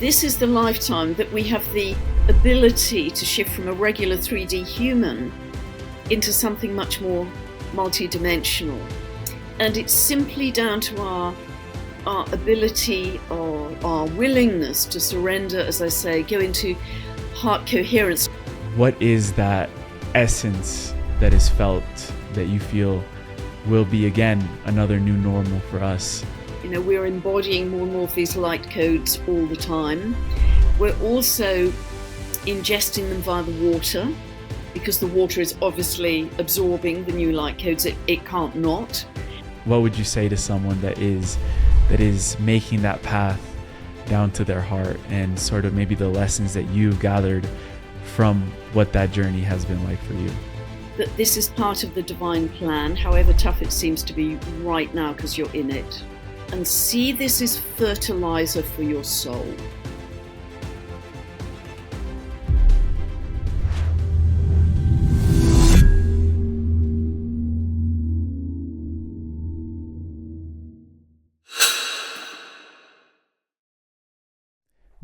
this is the lifetime that we have the ability to shift from a regular 3D human into something much more multidimensional. And it's simply down to our ability or our willingness to surrender, as I say, go into heart coherence. What is that essence that is felt that you feel will be again another new normal for us? You know, we're embodying more and more of these light codes all the time. We're also ingesting them via the water, because the water is obviously absorbing the new light codes. It can't not. What would you say to someone that is making that path down to their heart, and sort of maybe the lessons that you've gathered from what that journey has been like for you? That this is part of the divine plan, however tough it seems to be right now because you're in it. And see this as fertilizer for your soul.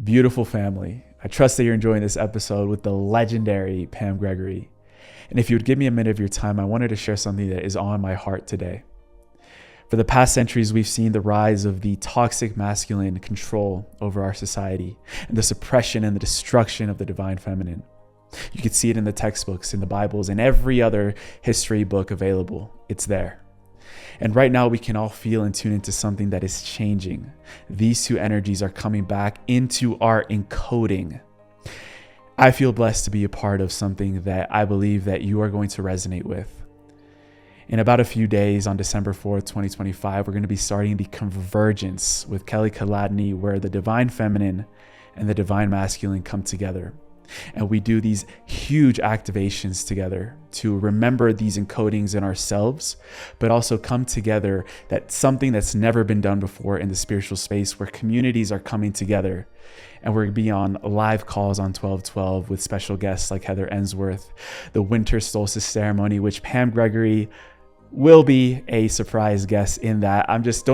Beautiful family, I trust that you're enjoying this episode with the legendary Pam Gregory. And if you would give me a minute of your time, I wanted to share something that is on my heart today. For the past centuries, we've seen the rise of the toxic masculine control over our society and the suppression and the destruction of the divine feminine. You can see it in the textbooks, in the Bibles, and every other history book available. It's there. And right now we can all feel and tune into something that is changing. These two energies are coming back into our encoding. I feel blessed to be a part of something that I believe that you are going to resonate with. In about a few days, on December 4th, 2025, we're going to be starting the Convergence with Kelly Kaladny, where the divine feminine and the divine masculine come together. And we do these huge activations together to remember these encodings in ourselves, but also come together. That's something that's never been done before in the spiritual space, where communities are coming together. And we're going to be on live calls on 1212 with special guests like Heather Ensworth, the winter solstice ceremony, which Pam Gregory will be a surprise guest in that.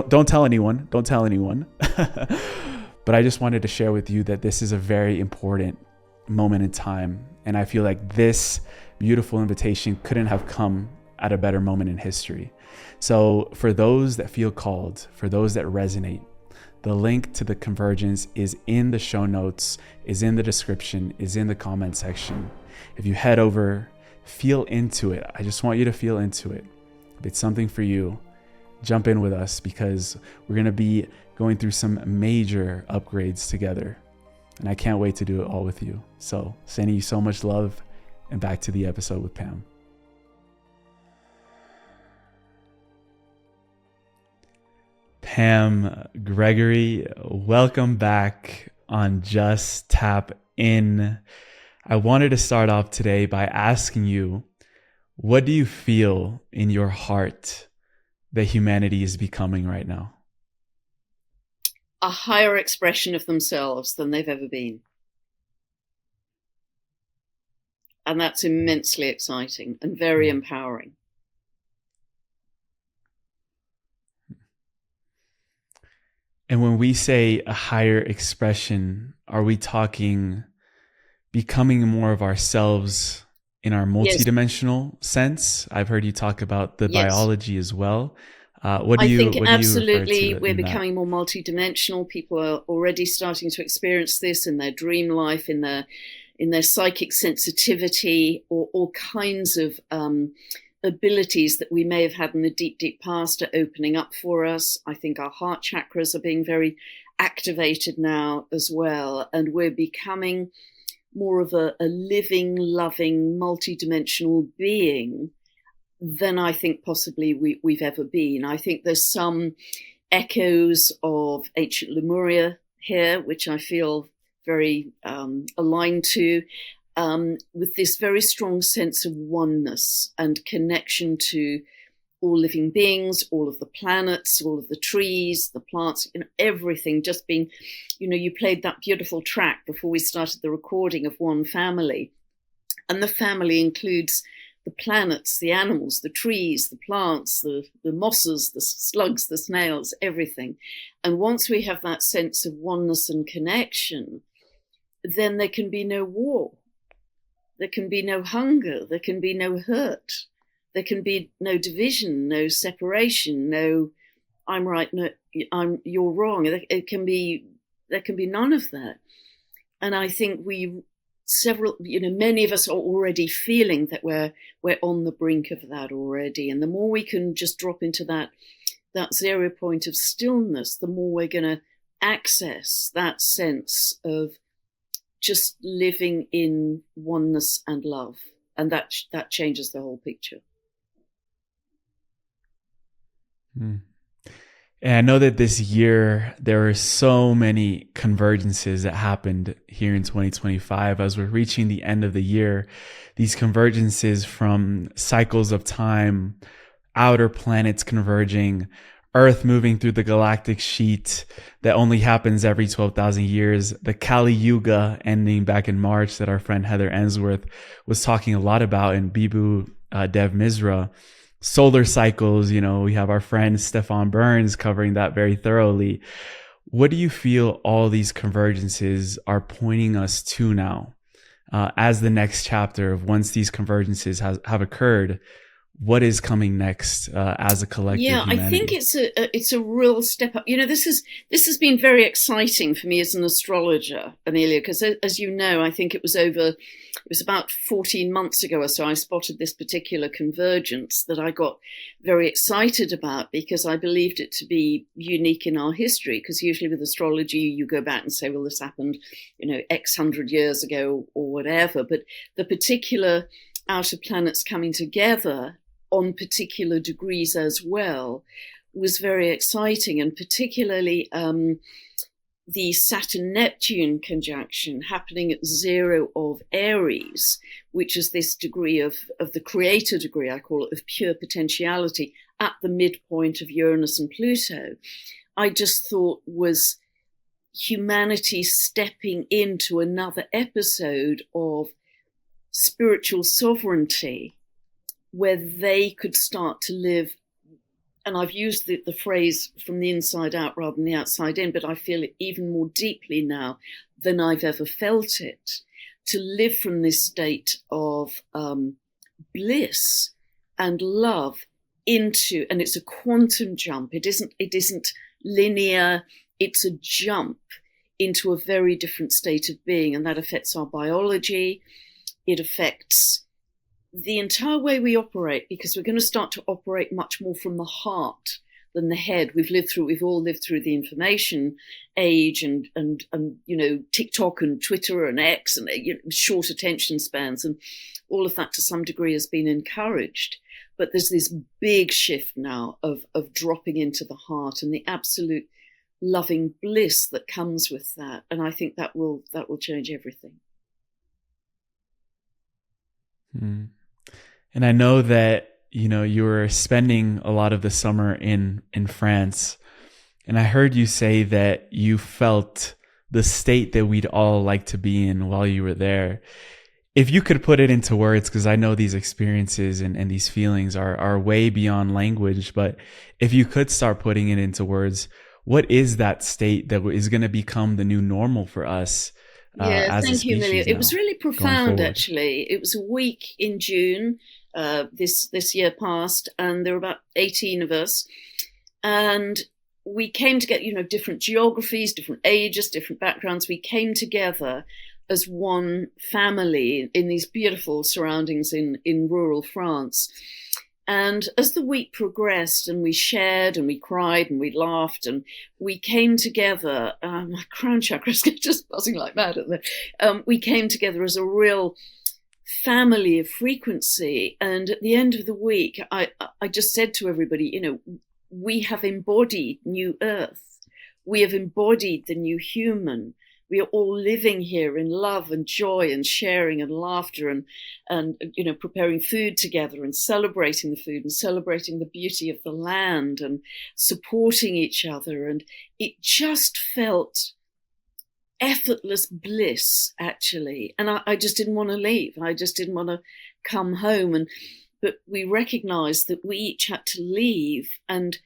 Don't tell anyone. Don't tell anyone. But I just wanted to share with you that this is a very important moment in time. And I feel like this beautiful invitation couldn't have come at a better moment in history. So for those that feel called, for those that resonate, the link to the Convergence is in the show notes, is in the description, is in the comment section. If you head over, feel into it. I just want you to feel into it. If it's something for you, jump in with us, because we're going to be going through some major upgrades together. And I can't wait to do it all with you. So sending you so much love, and back to the episode with Pam. Pam Gregory, welcome back on Just Tap In. I wanted to start off today by asking you, what do you feel in your heart that humanity is becoming right now? A higher expression of themselves than they've ever been. And that's immensely exciting and very empowering. And when we say a higher expression, are we talking becoming more of ourselves in our multidimensional sense? I've heard you talk about the biology as well. I think absolutely we're becoming more multidimensional. People are already starting to experience this in their dream life, in their psychic sensitivity, or all kinds of abilities that we may have had in the deep, deep past are opening up for us. I think our heart chakras are being very activated now as well, and we're becoming more of a living, loving, multidimensional being than I think possibly we've ever been. I think there's some echoes of ancient Lemuria here, which I feel very aligned to, with this very strong sense of oneness and connection to all living beings, all of the planets, all of the trees, the plants, everything just being, you played that beautiful track before we started the recording of One Family. And the family includes the planets, the animals, the trees, the plants, the mosses, the slugs, the snails, everything. And once we have that sense of oneness and connection, then there can be no war. There can be no hunger. There can be no hurt. There can be no division, no separation, no I'm right, no you're wrong. There can be none of that. And I think many of us are already feeling that we're on the brink of that already. And the more we can just drop into that 0 point of stillness, the more we're going to access that sense of just living in oneness and love. And that changes the whole picture. Mm. And I know that this year there were so many convergences that happened here in 2025. As we're reaching the end of the year, these convergences from cycles of time, outer planets converging, Earth moving through the galactic sheet that only happens every 12,000 years, the Kali Yuga ending back in March that our friend Heather Ensworth was talking a lot about in Bibu Dev Misra. Solar cycles, we have our friend Stefan Burns covering that very thoroughly. What do you feel all these convergences are pointing us to now as the next chapter of once these convergences have occurred? What is coming next as a collective humanity? I think it's a real step up. This has been very exciting for me as an astrologer, Amelia, because as you know, I think it was about 14 months ago or so, I spotted this particular convergence that I got very excited about because I believed it to be unique in our history. Because usually with astrology, you go back and say, well, this happened, X hundred years ago or whatever. But the particular outer planets coming together on particular degrees as well was very exciting, and particularly the Saturn-Neptune conjunction happening at 0 of Aries, which is this degree of the creator degree, I call it, of pure potentiality at the midpoint of Uranus and Pluto, I just thought was humanity stepping into another episode of spiritual sovereignty where they could start to live. And I've used the phrase from the inside out rather than the outside in, but I feel it even more deeply now than I've ever felt it, to live from this state of bliss and love into, and it's a quantum jump. It isn't linear. It's a jump into a very different state of being, and that affects our biology. It affects the entire way we operate, because we're going to start to operate much more from the heart than the head. We've all lived through the information age and TikTok and Twitter and X and short attention spans, and all of that to some degree has been encouraged. But there's this big shift now of dropping into the heart and the absolute loving bliss that comes with that, and I think that will change everything. And I know that, you were spending a lot of the summer in France. And I heard you say that you felt the state that we'd all like to be in while you were there. If you could put it into words, because I know these experiences and these feelings are way beyond language, but if you could start putting it into words, what is that state that is going to become the new normal for us? Thank you, Amelia. It was really profound, actually. It was a week in June, this year past, and there were about 18 of us. And we came together, different geographies, different ages, different backgrounds. We came together as one family in these beautiful surroundings in rural France. And as the week progressed and we shared and we cried and we laughed and we came together, my crown chakra is just buzzing like mad at the we came together as a real family of frequency. And at the end of the week, I just said to everybody, we have embodied new earth. We have embodied the new human. We are all living here in love and joy and sharing and laughter and preparing food together and celebrating the food and celebrating the beauty of the land and supporting each other. And it just felt effortless bliss, actually. And I just didn't want to leave. I just didn't want to come home. But we recognized that we each had to leave and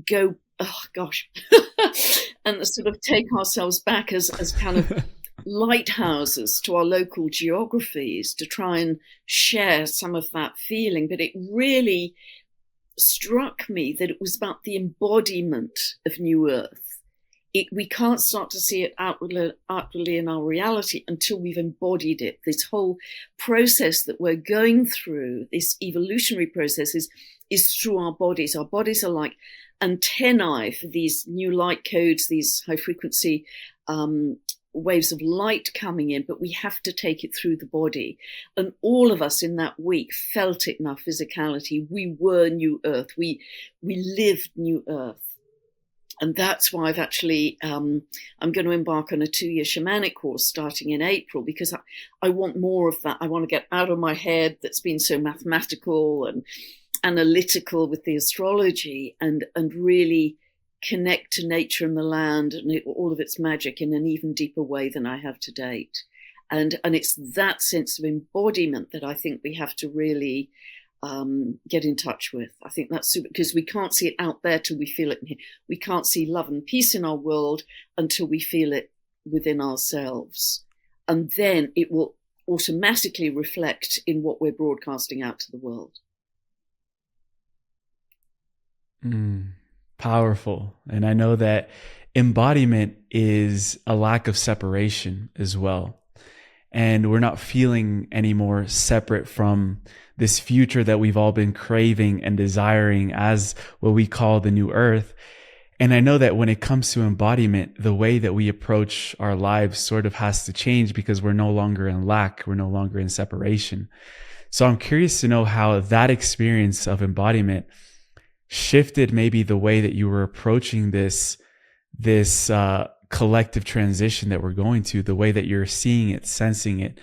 go, oh gosh, and sort of take ourselves back as kind of lighthouses to our local geographies to try and share some of that feeling. But it really struck me that it was about the embodiment of New Earth. We can't start to see it outwardly in our reality until we've embodied it. This whole process that we're going through, this evolutionary process, is through our bodies. Our bodies are like antennae for these new light codes, these high frequency waves of light coming in, but we have to take it through the body. And all of us in that week felt it in our physicality. We were New Earth. We lived New Earth. And that's why I've actually, I'm going to embark on a 2-year shamanic course starting in April, because I want more of that. I want to get out of my head that's been so mathematical and analytical with the astrology and really connect to nature and the land and all of its magic in an even deeper way than I have to date. And it's that sense of embodiment that I think we have to really get in touch with. I think that's super, because we can't see it out there till we feel it in here. We can't see love and peace in our world until we feel it within ourselves. And then it will automatically reflect in what we're broadcasting out to the world. Powerful. And I know that embodiment is a lack of separation as well. And we're not feeling any more separate from this future that we've all been craving and desiring as what we call the new earth. And I know that when it comes to embodiment, the way that we approach our lives sort of has to change because we're no longer in lack. We're no longer in separation. So I'm curious to know how that experience of embodiment shifted maybe the way that you were approaching this collective transition that we're going to, the way that you're seeing it, sensing it,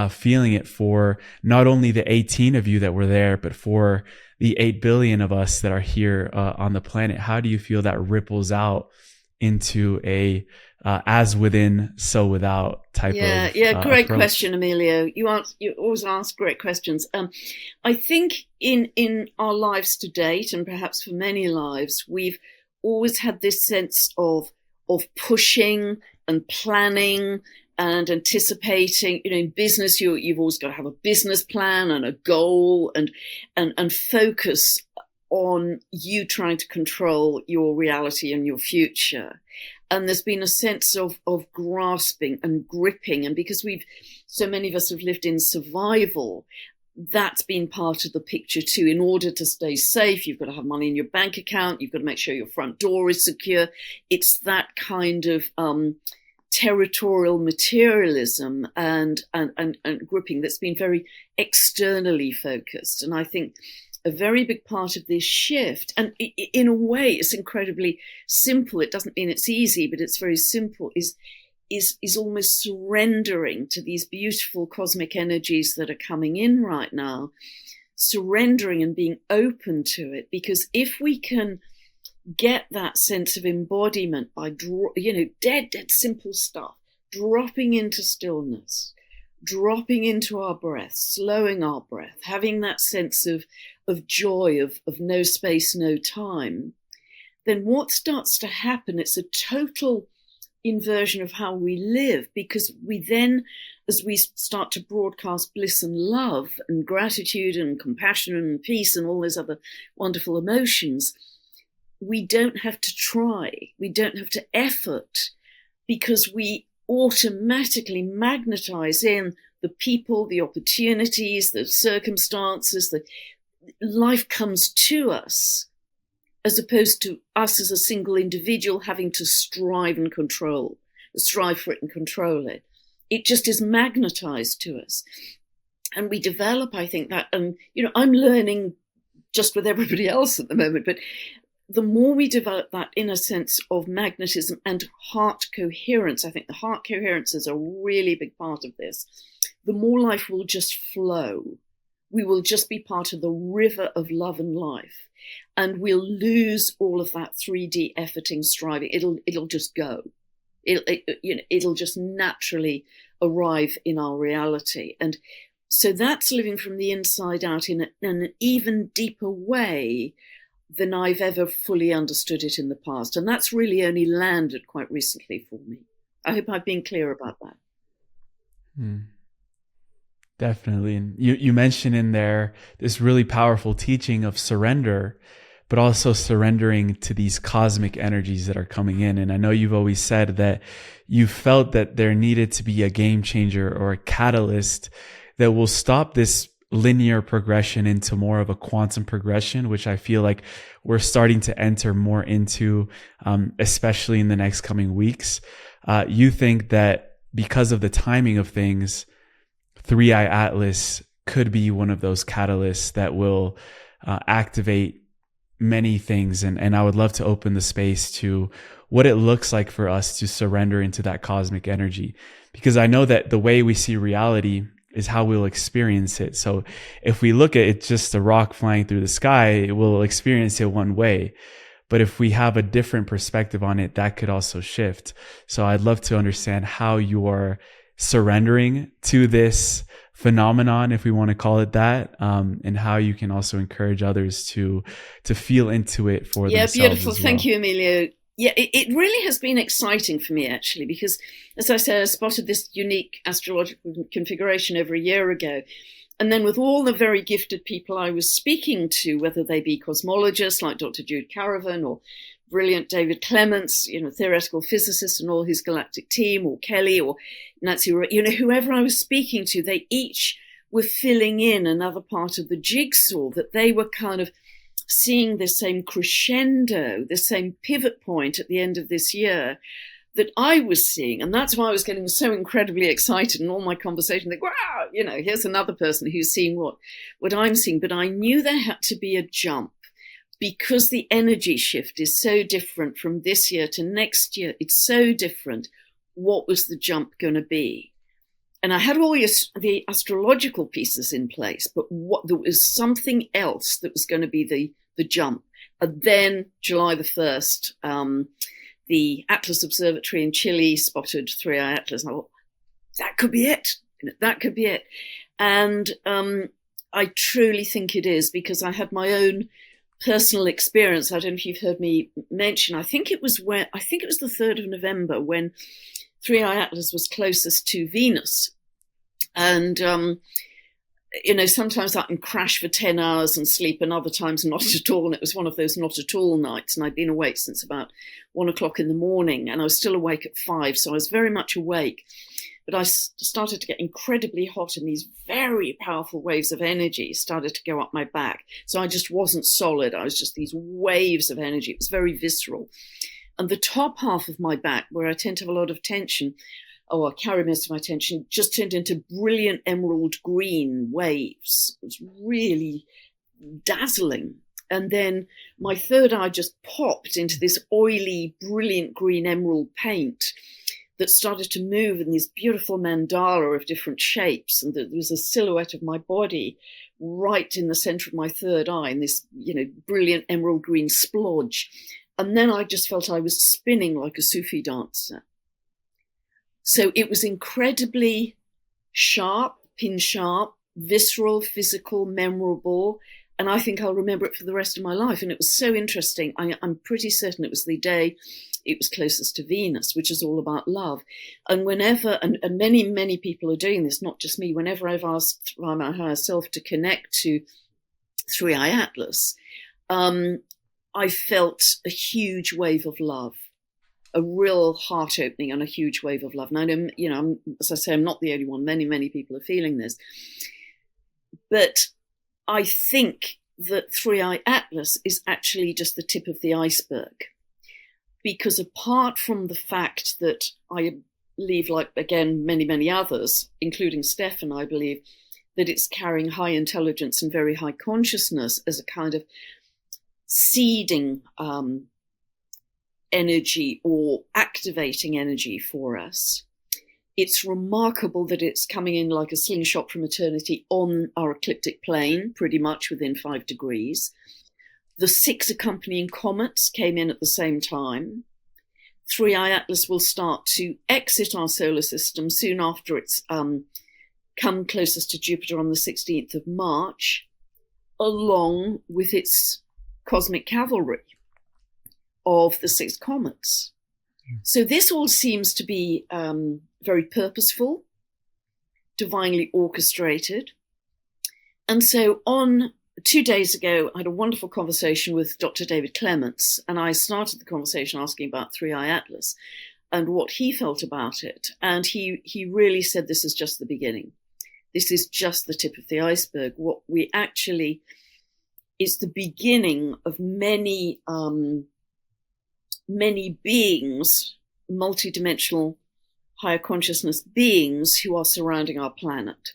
feeling it for not only the 18 of you that were there, but for the 8 billion of us that are here on the planet. How do you feel that ripples out into a as within, so without type of great approach? question, Emilio. You always ask great questions. I think in our lives to date, and perhaps for many lives, we've always had this sense of pushing and planning and anticipating. In business, you've always got to have a business plan and a goal and focus on you trying to control your reality and your future. And there's been a sense of grasping and gripping. And because so many of us have lived in survival, that's been part of the picture too. In order to stay safe, you've got to have money in your bank account. You've got to make sure your front door is secure. It's that kind of territorial materialism and gripping that's been very externally focused. And I think a very big part of this shift, and in a way it's incredibly simple, it doesn't mean it's easy, but it's very simple, is almost surrendering to these beautiful cosmic energies that are coming in right now, surrendering and being open to it. Because if we can get that sense of embodiment by dead simple stuff, dropping into stillness, dropping into our breath, slowing our breath, having that sense of joy, of no space, no time, then what starts to happen, it's a total inversion of how we live, because we then, as we start to broadcast bliss and love and gratitude and compassion and peace and all those other wonderful emotions, we don't have to try, we don't have to effort, because we automatically magnetize in the people, the opportunities, the circumstances, the life comes to us, as opposed to us as a single individual having to strive for it and control it. It just is magnetized to us. And we develop, I think, that, and I'm learning just with everybody else at the moment, but the more we develop that inner sense of magnetism and heart coherence, I think the heart coherence is a really big part of this, the more life will just flow. We will just be part of the river of love and life. And we'll lose all of that 3D efforting, striving. It'll just go. It'll just naturally arrive in our reality. And so that's living from the inside out in an even deeper way than I've ever fully understood it in the past. And that's really only landed quite recently for me. I hope I've been clear about that. Definitely. And you mentioned in there this really powerful teaching of surrender, but also surrendering to these cosmic energies that are coming in. And I know you've always said that you felt that there needed to be a game changer or a catalyst that will stop this linear progression into more of a quantum progression, which I feel like we're starting to enter more into, especially in the next coming weeks. You think that because of the timing of things, 3i Atlas could be one of those catalysts that will activate many things. And I would love to open the space to what it looks like for us to surrender into that cosmic energy, because I know that the way we see reality is how we'll experience it. So if we look at it just a rock flying through the sky, we'll experience it one way. But if we have a different perspective on it, that could also shift. So I'd love to understand how you are surrendering to this phenomenon, if we want to call it that, and how you can also encourage others to feel into it for themselves. Yeah, beautiful. As well. Thank you, Emilio. Yeah, it really has been exciting for me, actually, because, as I said, I spotted this unique astrological configuration over a year ago. And then with all the very gifted people I was speaking to, whether they be cosmologists like Dr. Jude Caravan or brilliant David Clements, theoretical physicist and all his galactic team, or Kelly or Nancy, whoever I was speaking to, they each were filling in another part of the jigsaw, that they were kind of seeing the same crescendo, the same pivot point at the end of this year that I was seeing. And that's why I was getting so incredibly excited in all my conversation. Like, wow, here's another person who's seeing what I'm seeing. But I knew there had to be a jump, because the energy shift is so different from this year to next year. It's so different. What was the jump going to be? And I had all the astrological pieces in place, but there was something else that was going to be the jump. And then July the 1st, the Atlas Observatory in Chile spotted 3i Atlas. And I thought, that could be it. That could be it. And I truly think it is, because I had my own personal experience. I don't know if you've heard me mention, I think it was the 3rd of November when 3i Atlas was closest to Venus. And, sometimes I can crash for 10 hours and sleep, and other times not at all. And it was one of those not at all nights. And I'd been awake since about 1 o'clock in the morning, and I was still awake at 5. So I was very much awake. But I started to get incredibly hot, and these very powerful waves of energy started to go up my back. So I just wasn't solid. I was just these waves of energy. It was very visceral. And the top half of my back, where I tend to have a lot of tension, I carry most of my tension, just turned into brilliant emerald green waves. It was really dazzling. And then my third eye just popped into this oily, brilliant green emerald paint that started to move in this beautiful mandala of different shapes. And there was a silhouette of my body right in the center of my third eye in this, brilliant emerald green splodge. And then I just felt I was spinning like a Sufi dancer. So it was incredibly sharp, pin sharp, visceral, physical, memorable. And I think I'll remember it for the rest of my life. And it was so interesting. I'm pretty certain it was the day it was closest to Venus, which is all about love. And whenever, and many, many people are doing this, not just me, whenever I've asked my higher self to connect to 3i Atlas, I felt a huge wave of love, a real heart opening and a huge wave of love. And I know, as I say, I'm not the only one. Many, many people are feeling this. But I think that 3i Atlas is actually just the tip of the iceberg. Because apart from the fact that I believe, like, again, many, many others, including Stefan, I believe, that it's carrying high intelligence and very high consciousness as a kind of seeding energy or activating energy for us. It's remarkable that it's coming in like a slingshot from eternity on our ecliptic plane, pretty much within 5 degrees. The 6 accompanying comets came in at the same time. 3i Atlas will start to exit our solar system soon after it's come closest to Jupiter on the 16th of March, along with its cosmic cavalry of the 6 comets. So this all seems to be very purposeful, divinely orchestrated. And so on 2 days ago, I had a wonderful conversation with Dr. David Clements, and I started the conversation asking about 3i Atlas and what he felt about it. And he really said this is just the beginning. This is just the tip of the iceberg. What we actually, it's the beginning of many beings, multidimensional higher consciousness beings who are surrounding our planet.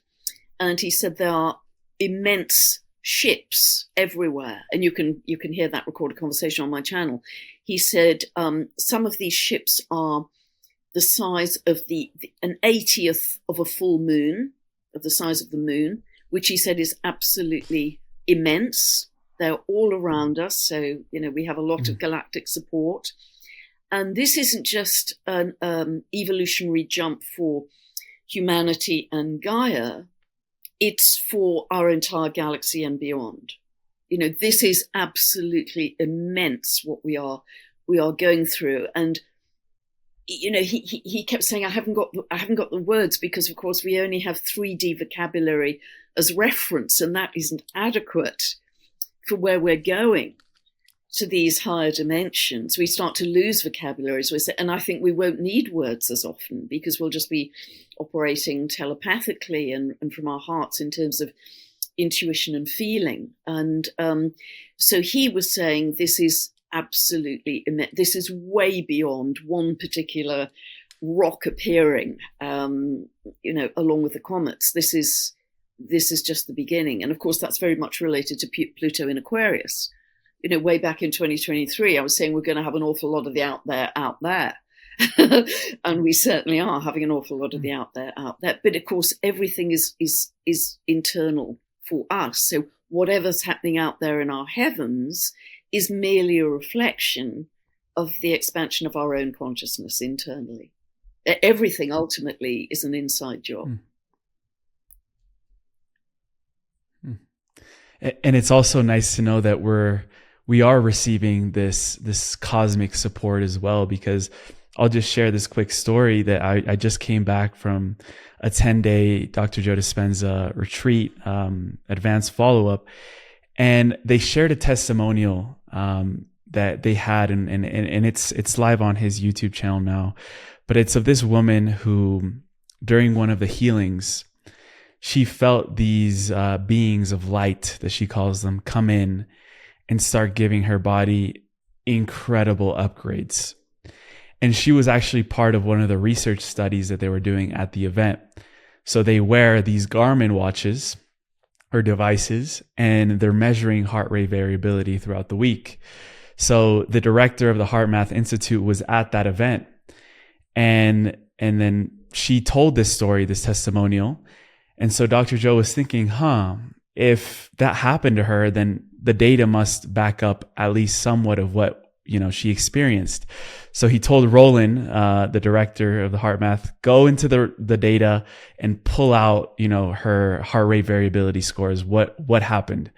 And he said there are immense ships everywhere, and you can hear that recorded conversation on my channel. He said some of these ships are the size of an 80th of a full moon, of the size of the moon, which he said is absolutely immense. They're all around us, so we have a lot of galactic support. And this isn't just an evolutionary jump for humanity and Gaia. It's for our entire galaxy and beyond. This is absolutely immense what we are going through. And he kept saying, I haven't got the words, because of course we only have 3D vocabulary as reference, and that isn't adequate for where we're going to these higher dimensions. We start to lose vocabulary, and I think we won't need words as often, because we'll just be operating telepathically and from our hearts in terms of intuition and feeling. And so he was saying this is absolutely, this is way beyond one particular rock appearing, along with the comets. This is just the beginning. And of course, that's very much related to Pluto in Aquarius. Way back in 2023, I was saying we're going to have an awful lot of the out there. And we certainly are having an awful lot of the out there. But of course, everything is internal for us. So whatever's happening out there in our heavens is merely a reflection of the expansion of our own consciousness internally. Everything ultimately is an inside job. And it's also nice to know that we are receiving this cosmic support as well, because I'll just share this quick story that I just came back from a 10-day Dr. Joe Dispenza retreat, advanced follow-up, and they shared a testimonial that they had, and it's live on his YouTube channel now, but it's of this woman who, during one of the healings, she felt these beings of light, that she calls them, come in and start giving her body incredible upgrades. And she was actually part of one of the research studies that they were doing at the event. So they wear these Garmin watches or devices, and they're measuring heart rate variability throughout the week. So the director of the Heart Math Institute was at that event. And then she told this story, this testimonial. And so Dr. Joe was thinking, if that happened to her, then the data must back up at least somewhat of what she experienced. So he told Roland, the director of the Heart Math, go into the data and pull out her heart rate variability scores. What happened?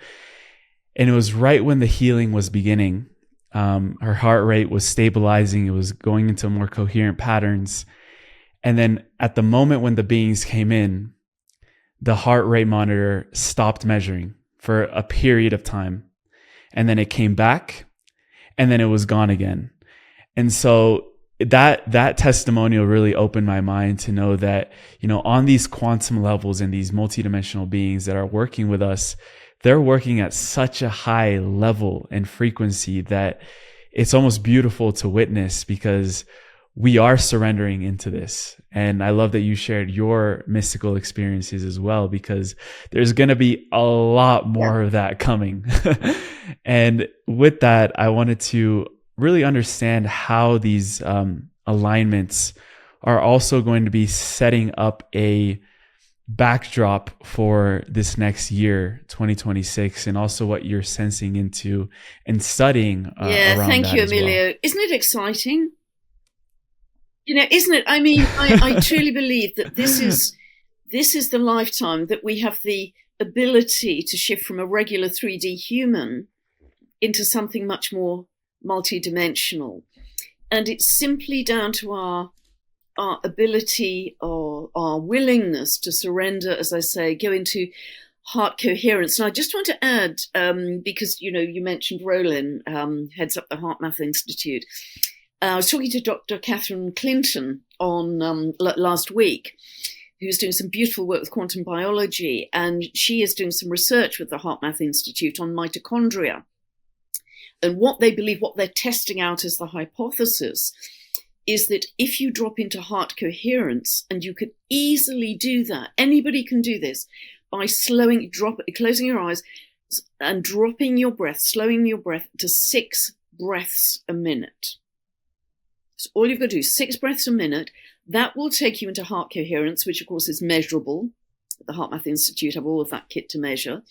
And it was right when the healing was beginning. Her heart rate was stabilizing. It was going into more coherent patterns. And then at the moment when the beings came in, the heart rate monitor stopped measuring for a period of time. And then it came back, and then it was gone again. And so that testimonial really opened my mind to know that, on these quantum levels and these multidimensional beings that are working with us, they're working at such a high level and frequency that it's almost beautiful to witness, because we are surrendering into this. And I love that you shared your mystical experiences as well, because there's going to be a lot more of that coming. And with that, I wanted to really understand how these alignments are also going to be setting up a backdrop for this next year, 2026, and also what you're sensing into and studying around thank that you, as Emilio. well. Isn't it exciting? Isn't it? I mean, I truly believe that this is the lifetime that we have the ability to shift from a regular 3D human into something much more multidimensional. And it's simply down to our ability or our willingness to surrender, as I say, go into heart coherence. And I just want to add, because, you mentioned Roland, heads up the Heart Math Institute. I was talking to Dr. Catherine Clinton on last week, who's doing some beautiful work with quantum biology. And she is doing some research with the Heart Math Institute on mitochondria. And what they believe, what they're testing out as the hypothesis, is that if you drop into heart coherence, and you can easily do that, anybody can do this, by closing your eyes and dropping your breath, slowing your breath to 6 breaths a minute. So all you've got to do is 6 breaths a minute. That will take you into heart coherence, which of course is measurable. The Heart Math Institute have all of that kit to measure.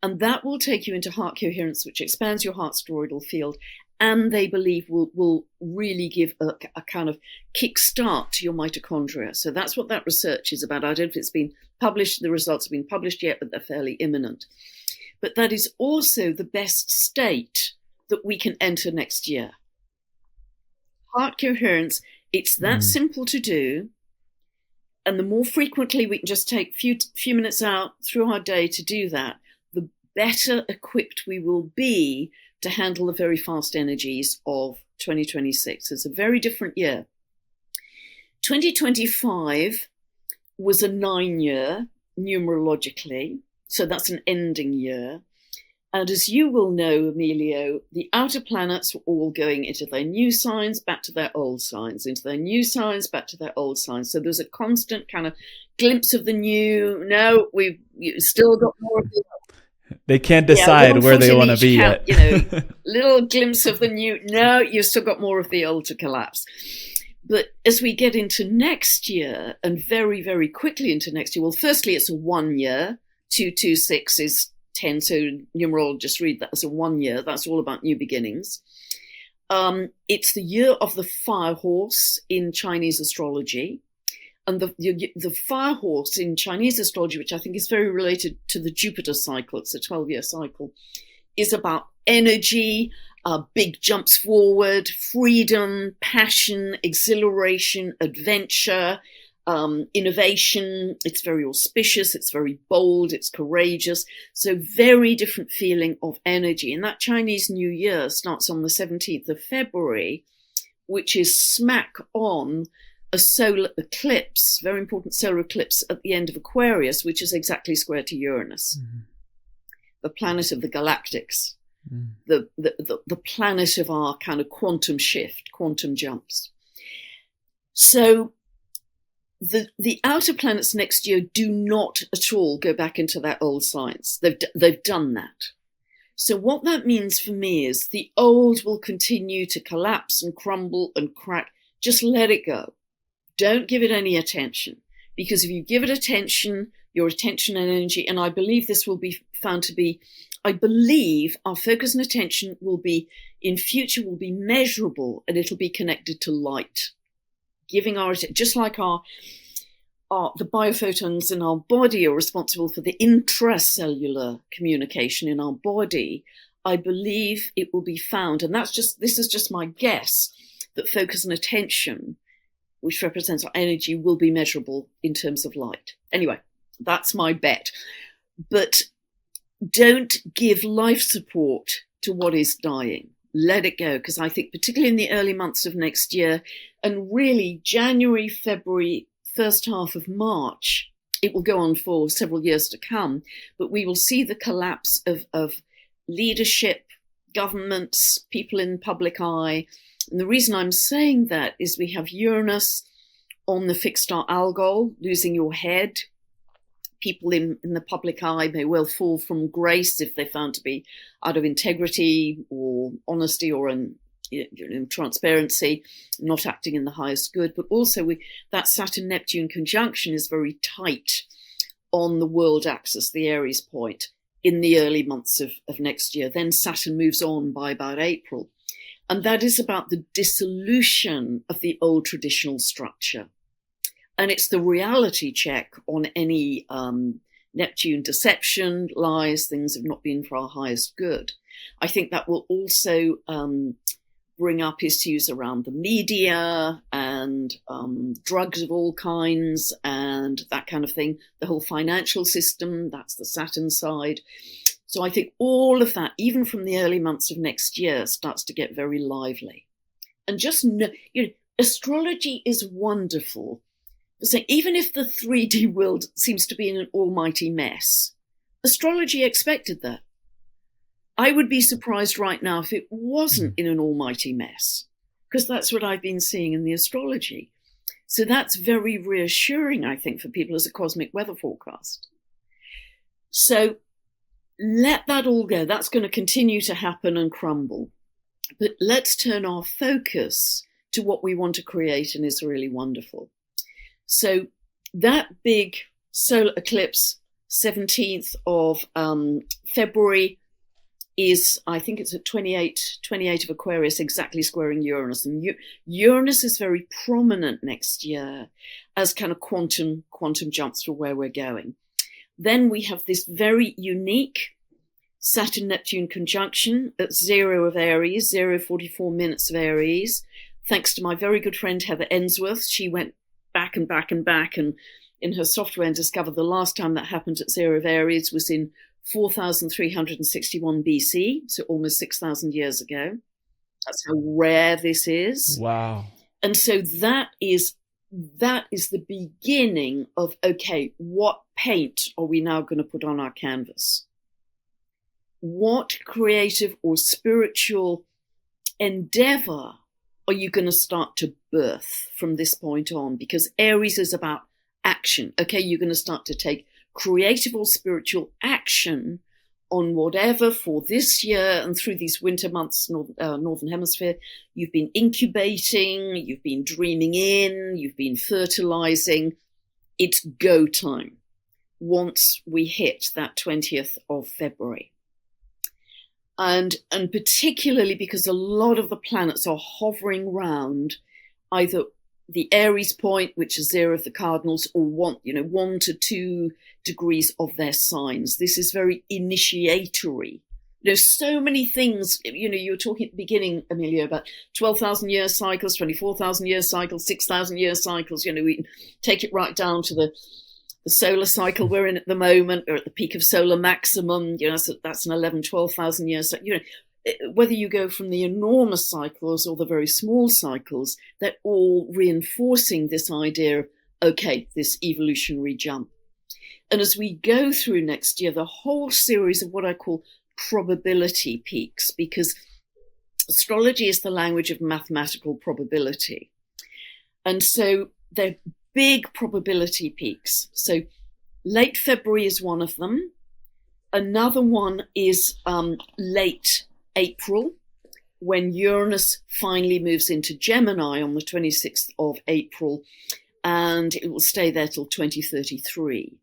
And that will take you into heart coherence, which expands your heart toroidal field, and they believe will really give a kind of kickstart to your mitochondria. So that's what that research is about. I don't know if it's been published, the results have been published yet, but they're fairly imminent. But that is also the best state that we can enter next year. Heart coherence, it's that simple to do. And the more frequently we can just take few minutes out through our day to do that, the better equipped we will be to handle the very fast energies of 2026. It's a very different year. 2025 was a 9-year numerologically, so that's an ending year. And as you will know, Emilio, the outer planets were all going into their new signs, back to their old signs, into their new signs, back to their old signs. So there's a constant kind of glimpse of the new. No, we've still got more of the They can't decide where they want to be yet. Little glimpse of the new. No, you've still got more of the old to collapse. But as we get into next year, and very, very quickly into next year, well, firstly, it's a 1 year. 226 is 10, so numerologists read that as a 1 year. That's all about new beginnings. It's the year of the fire horse in Chinese astrology. And the fire horse in Chinese astrology, which I think is very related to the Jupiter cycle, it's a 12-year cycle, is about energy, big jumps forward, freedom, passion, exhilaration, adventure, innovation. It's very auspicious, it's very bold, it's courageous. So very different feeling of energy. And that Chinese New Year starts on the 17th of February, which is smack on a solar eclipse, very important solar eclipse at the end of Aquarius, which is exactly square to Uranus, the planet of the galactics, the planet of our kind of quantum shift, quantum jumps. So the outer planets next year do not at all go back into their old signs. They've done that. So what that means for me is the old will continue to collapse and crumble and crack. Just let it go. Don't give it any attention, because if you give it attention, your attention and energy, and I believe this will be found to be, I believe our focus and attention will be, in future, will be measurable, and it'll be connected to light. Giving our, just like the biophotons in our body are responsible for the intracellular communication in our body, I believe it will be found, and this is just my guess, that focus and attention, which represents our energy, will be measurable in terms of light. Anyway, that's my bet. But don't give life support to what is dying. Let it go, because I think particularly in the early months of next year, and really January, February, first half of March, it will go on for several years to come, but we will see the collapse of leadership, governments, people in public eye. And the reason I'm saying that is we have Uranus on the fixed star Algol, losing your head. People in the public eye may well fall from grace if they're found to be out of integrity or honesty or transparency, not acting in the highest good. But also that Saturn-Neptune conjunction is very tight on the world axis, the Aries point, in the early months of next year. Then Saturn moves on by about April. And that is about the dissolution of the old traditional structure. And it's the reality check on any Neptune deception, lies, things have not been for our highest good. I think that will also bring up issues around the media and drugs of all kinds and that kind of thing. The whole financial system, that's the Saturn side. So I think all of that, even from the early months of next year, starts to get very lively. And just know, astrology is wonderful. So even if the 3D world seems to be in an almighty mess, astrology expected that. I would be surprised right now if it wasn't in an almighty mess, because that's what I've been seeing in the astrology. So that's very reassuring, I think, for people as a cosmic weather forecast. So let that all go. That's going to continue to happen and crumble. But let's turn our focus to what we want to create and is really wonderful. So that big solar eclipse, 17th of February, is, I think it's at 28 of Aquarius, exactly squaring Uranus. And Uranus is very prominent next year as kind of quantum jumps for where we're going. Then we have this very unique Saturn-Neptune conjunction at 0 of Aries, 0:44 minutes of Aries. Thanks to my very good friend Heather Ensworth, she went back and back and back and in her software and discovered the last time that happened at 0 of Aries was in 4,361 BC, so almost 6,000 years ago. That's how rare this is. Wow. And so that is the beginning of, okay, what paint are we now going to put on our canvas? What creative or spiritual endeavor are you going to start to birth from this point on? Because Aries is about action. Okay, you're going to start to take creative or spiritual action on whatever for this year and through these winter months, Northern Hemisphere. You've been incubating, you've been dreaming in, you've been fertilizing. It's go time once we hit that 20th of February. And particularly because a lot of the planets are hovering around either the Aries point, which is 0 of the cardinals, or 1 to 2 degrees of their signs. This is very initiatory. There's so many things, you were talking at the beginning, Emilio, about 12,000 year cycles, 24,000 year cycles, 6,000 year cycles. We can take it right down to the solar cycle we're in at the moment. We're at the peak of solar maximum. That's an 11, 12,000 years. So, whether you go from the enormous cycles or the very small cycles, they're all reinforcing this idea of, okay, this evolutionary jump. And as we go through next year, the whole series of what I call probability peaks, because astrology is the language of mathematical probability. And so they're big probability peaks. So late February is one of them. Another one is late April, when Uranus finally moves into Gemini on the 26th of April, and it will stay there till 2033.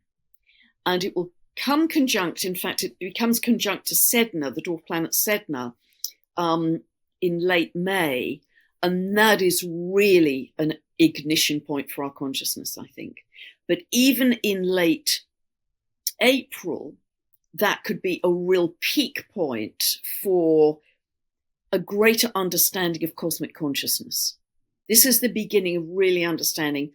And it will come conjunct, in fact, it becomes conjunct to Sedna, the dwarf planet Sedna, in late May. And that is really an ignition point for our consciousness, I think. But even in late April, that could be a real peak point for a greater understanding of cosmic consciousness. This is the beginning of really understanding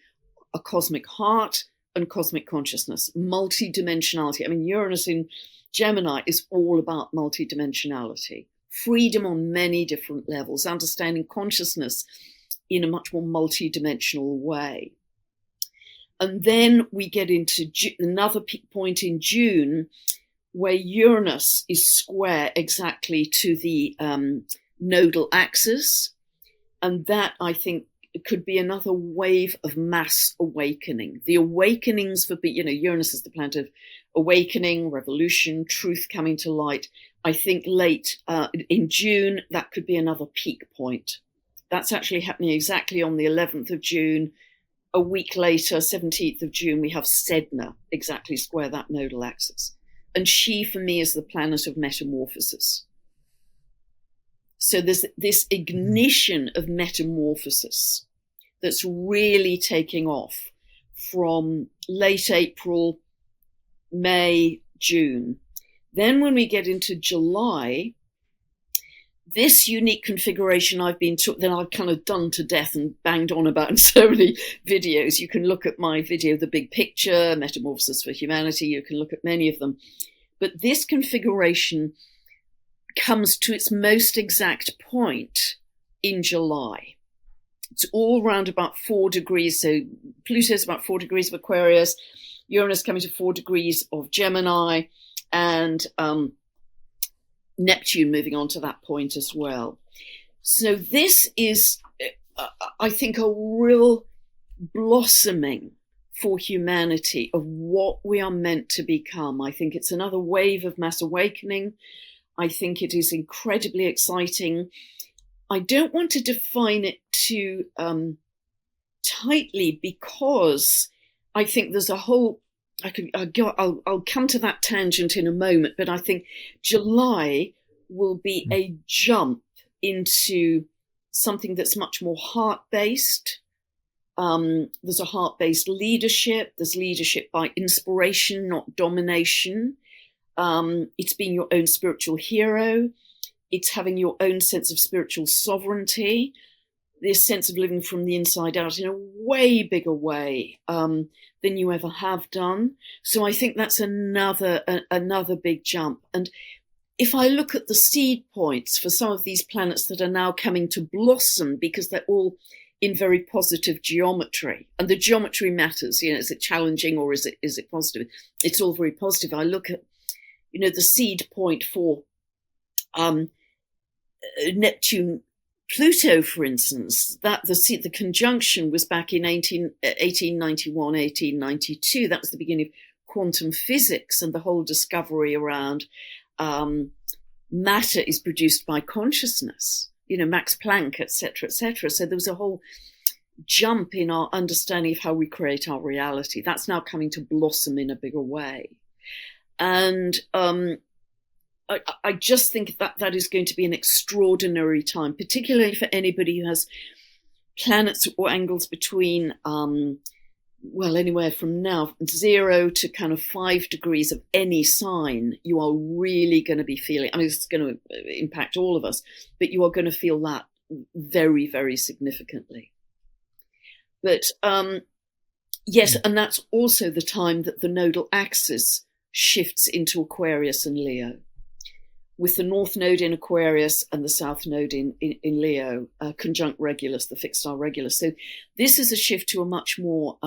a cosmic heart and cosmic consciousness, multidimensionality. I mean, Uranus in Gemini is all about multidimensionality, freedom on many different levels, understanding consciousness in a much more multidimensional way. And then we get into another peak point in June, where Uranus is square exactly to the nodal axis. And that, I think, could be another wave of mass awakening. The awakenings for, Uranus is the planet of awakening, revolution, truth coming to light. I think late in June, that could be another peak point. That's actually happening exactly on the 11th of June. A week later, 17th of June, we have Sedna exactly square that nodal axis. And she, for me, is the planet of metamorphosis. So there's this ignition of metamorphosis that's really taking off from late April, May, June. Then when we get into July, this unique configuration that I've kind of done to death and banged on about in so many videos. You can look at my video, The Big Picture, Metamorphosis for Humanity. You can look at many of them. But this configuration comes to its most exact point in July. It's all around about 4 degrees. So Pluto's about 4 degrees of Aquarius, Uranus coming to 4 degrees of Gemini, and Neptune moving on to that point as well. So this is, I think, a real blossoming for humanity of what we are meant to become. I think it's another wave of mass awakening. I think it is incredibly exciting. I don't want to define it too tightly, because I think there's a whole, I'll come to that tangent in a moment, but I think July will be a jump into something that's much more heart-based. There's a heart-based leadership. There's leadership by inspiration, not domination. It's being your own spiritual hero. It's having your own sense of spiritual sovereignty, this sense of living from the inside out in a way bigger way than you ever have done. So I think that's another big jump. And if I look at the seed points for some of these planets that are now coming to blossom, because they're all in very positive geometry, and the geometry matters, is it challenging or is it positive? It's all very positive. I look at, the seed point for Neptune Pluto, for instance, that the conjunction was back in 1891, 1892. That was the beginning of quantum physics and the whole discovery around matter is produced by consciousness, Max Planck, etc., etc. So there was a whole jump in our understanding of how we create our reality. That's now coming to blossom in a bigger way. And I just think that is going to be an extraordinary time, particularly for anybody who has planets or angles between, anywhere from now 0 to kind of 5 degrees of any sign. You are really going to be feeling, it's going to impact all of us, but you are going to feel that very, very significantly. But yes, and that's also the time that the nodal axis shifts into Aquarius and Leo, with the North Node in Aquarius and the South Node in Leo, conjunct Regulus, the fixed star Regulus. So this is a shift to a much more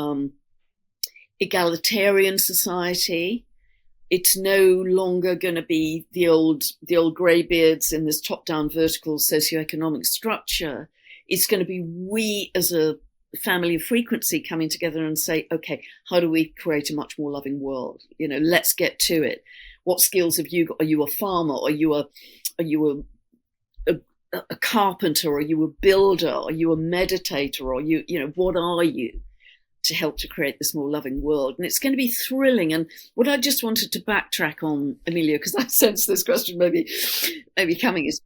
egalitarian society. It's no longer going to be the old greybeards in this top-down vertical socioeconomic structure. It's going to be we as a family of frequency coming together and say, okay, how do we create a much more loving world? Let's get to it. What skills have you got? Are you a farmer? Are you a carpenter? Are you a builder? Are you a meditator? Are you, what are you to help to create this more loving world? And it's going to be thrilling. And what I just wanted to backtrack on, Emilio, because I sense this question maybe coming, is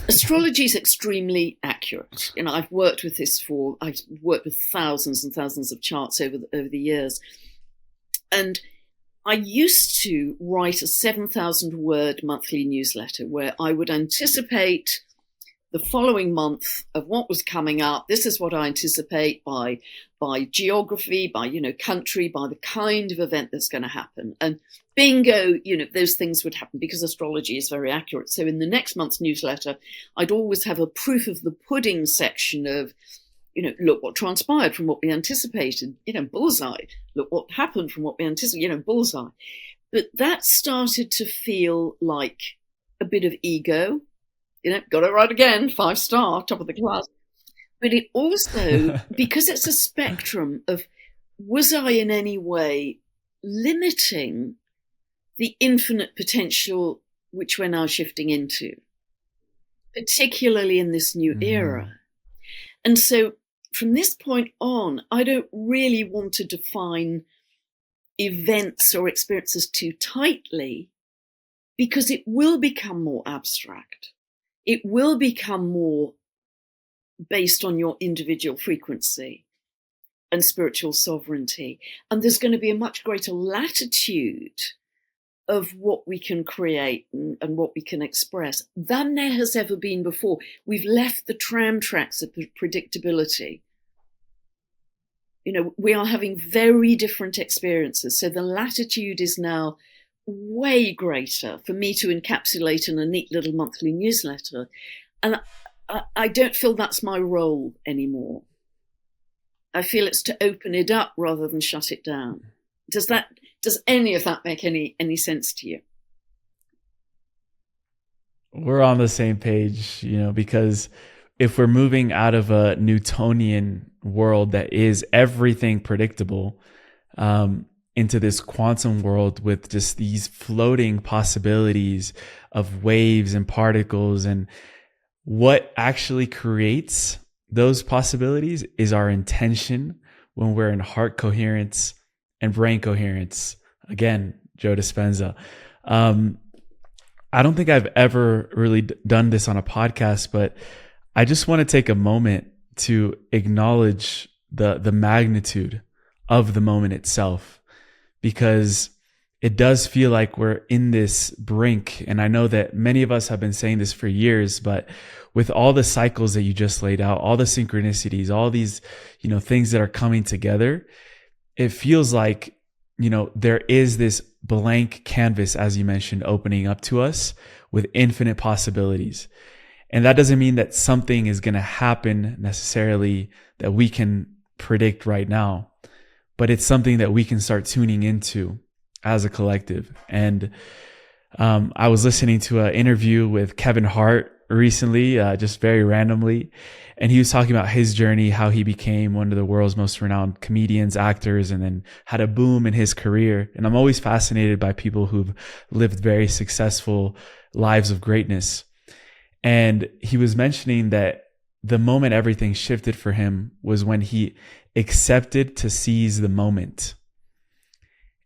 astrology is extremely accurate. I've worked with thousands and thousands of charts over the years. And I used to write a 7,000-word monthly newsletter where I would anticipate the following month of what was coming up. This is what I anticipate by geography, by, country, by the kind of event that's going to happen. And bingo, those things would happen because astrology is very accurate. So in the next month's newsletter, I'd always have a proof of the pudding section of, look what transpired from what we anticipated, bullseye. Look what happened from what we anticipated, bullseye. But that started to feel like a bit of ego, got it right again, 5-star, top of the class. But it also, because it's a spectrum of, was I in any way limiting the infinite potential which we're now shifting into, particularly in this new era? And so from this point on, I don't really want to define events or experiences too tightly, because it will become more abstract. It will become more based on your individual frequency and spiritual sovereignty. And there's going to be a much greater latitude of what we can create and what we can express than there has ever been before. We've left the tram tracks of predictability. You know, we are having very different experiences. So the latitude is now way greater for me to encapsulate in a neat little monthly newsletter. And I don't feel that's my role anymore. I feel it's to open it up rather than shut it down. Does any of that make any sense to you? We're on the same page, you know, because if we're moving out of a Newtonian world that is everything predictable, into this quantum world with just these floating possibilities of waves and particles, and what actually creates those possibilities is our intention when we're in heart coherence and brain coherence. Again, Joe Dispenza. I don't think I've ever really done this on a podcast, but I just want to take a moment to acknowledge the magnitude of the moment itself, because it does feel like we're in this brink. And I know that many of us have been saying this for years, but with all the cycles that you just laid out, all the synchronicities, all these, you know, things that are coming together, it feels like, you know, there is this blank canvas, as you mentioned, opening up to us with infinite possibilities. And that doesn't mean that something is going to happen necessarily that we can predict right now, but it's something that we can start tuning into as a collective. And I was listening to an interview with Kevin Hart recently, just very randomly, and he was talking about his journey, how he became one of the world's most renowned comedians, actors, and then had a boom in his career. And I'm always fascinated by people who've lived very successful lives of greatness. And he was mentioning that the moment everything shifted for him was when he accepted to seize the moment.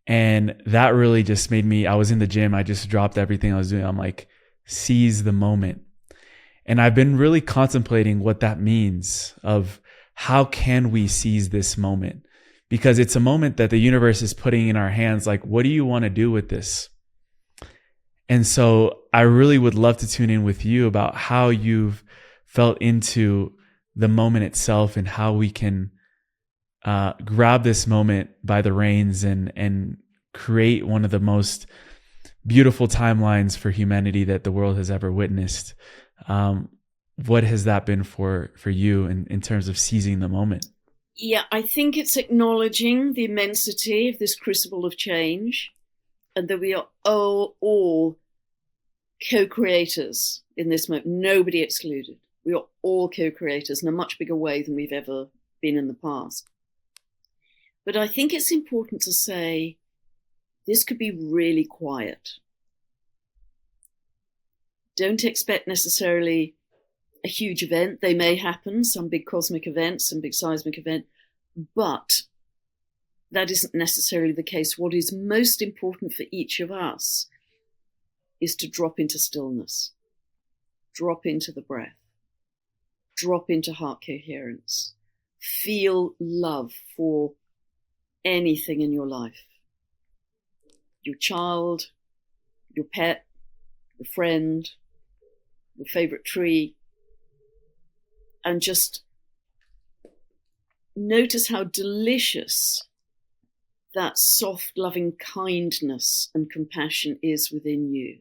And that really just made me, I was in the gym, I just dropped everything I was doing. I'm like, seize the moment. And I've been really contemplating what that means, of how can we seize this moment? Because it's a moment that the universe is putting in our hands. Like, what do you want to do with this? And so I really would love to tune in with you about how you've felt into the moment itself and how we can grab this moment by the reins and create one of the most beautiful timelines for humanity that the world has ever witnessed. What has that been for you in terms of seizing the moment? Yeah, I think it's acknowledging the immensity of this crucible of change, and that we are all co-creators in this moment, nobody excluded. We are all co-creators in a much bigger way than we've ever been in the past. But I think it's important to say this could be really quiet. Don't expect necessarily a huge event. They may happen, some big cosmic event, some big seismic event, but that isn't necessarily the case. What is most important for each of us is to drop into stillness, drop into the breath, drop into heart coherence, feel love for anything in your life, your child, your pet, your friend, your favorite tree, and just notice how delicious that soft, loving kindness and compassion is within you.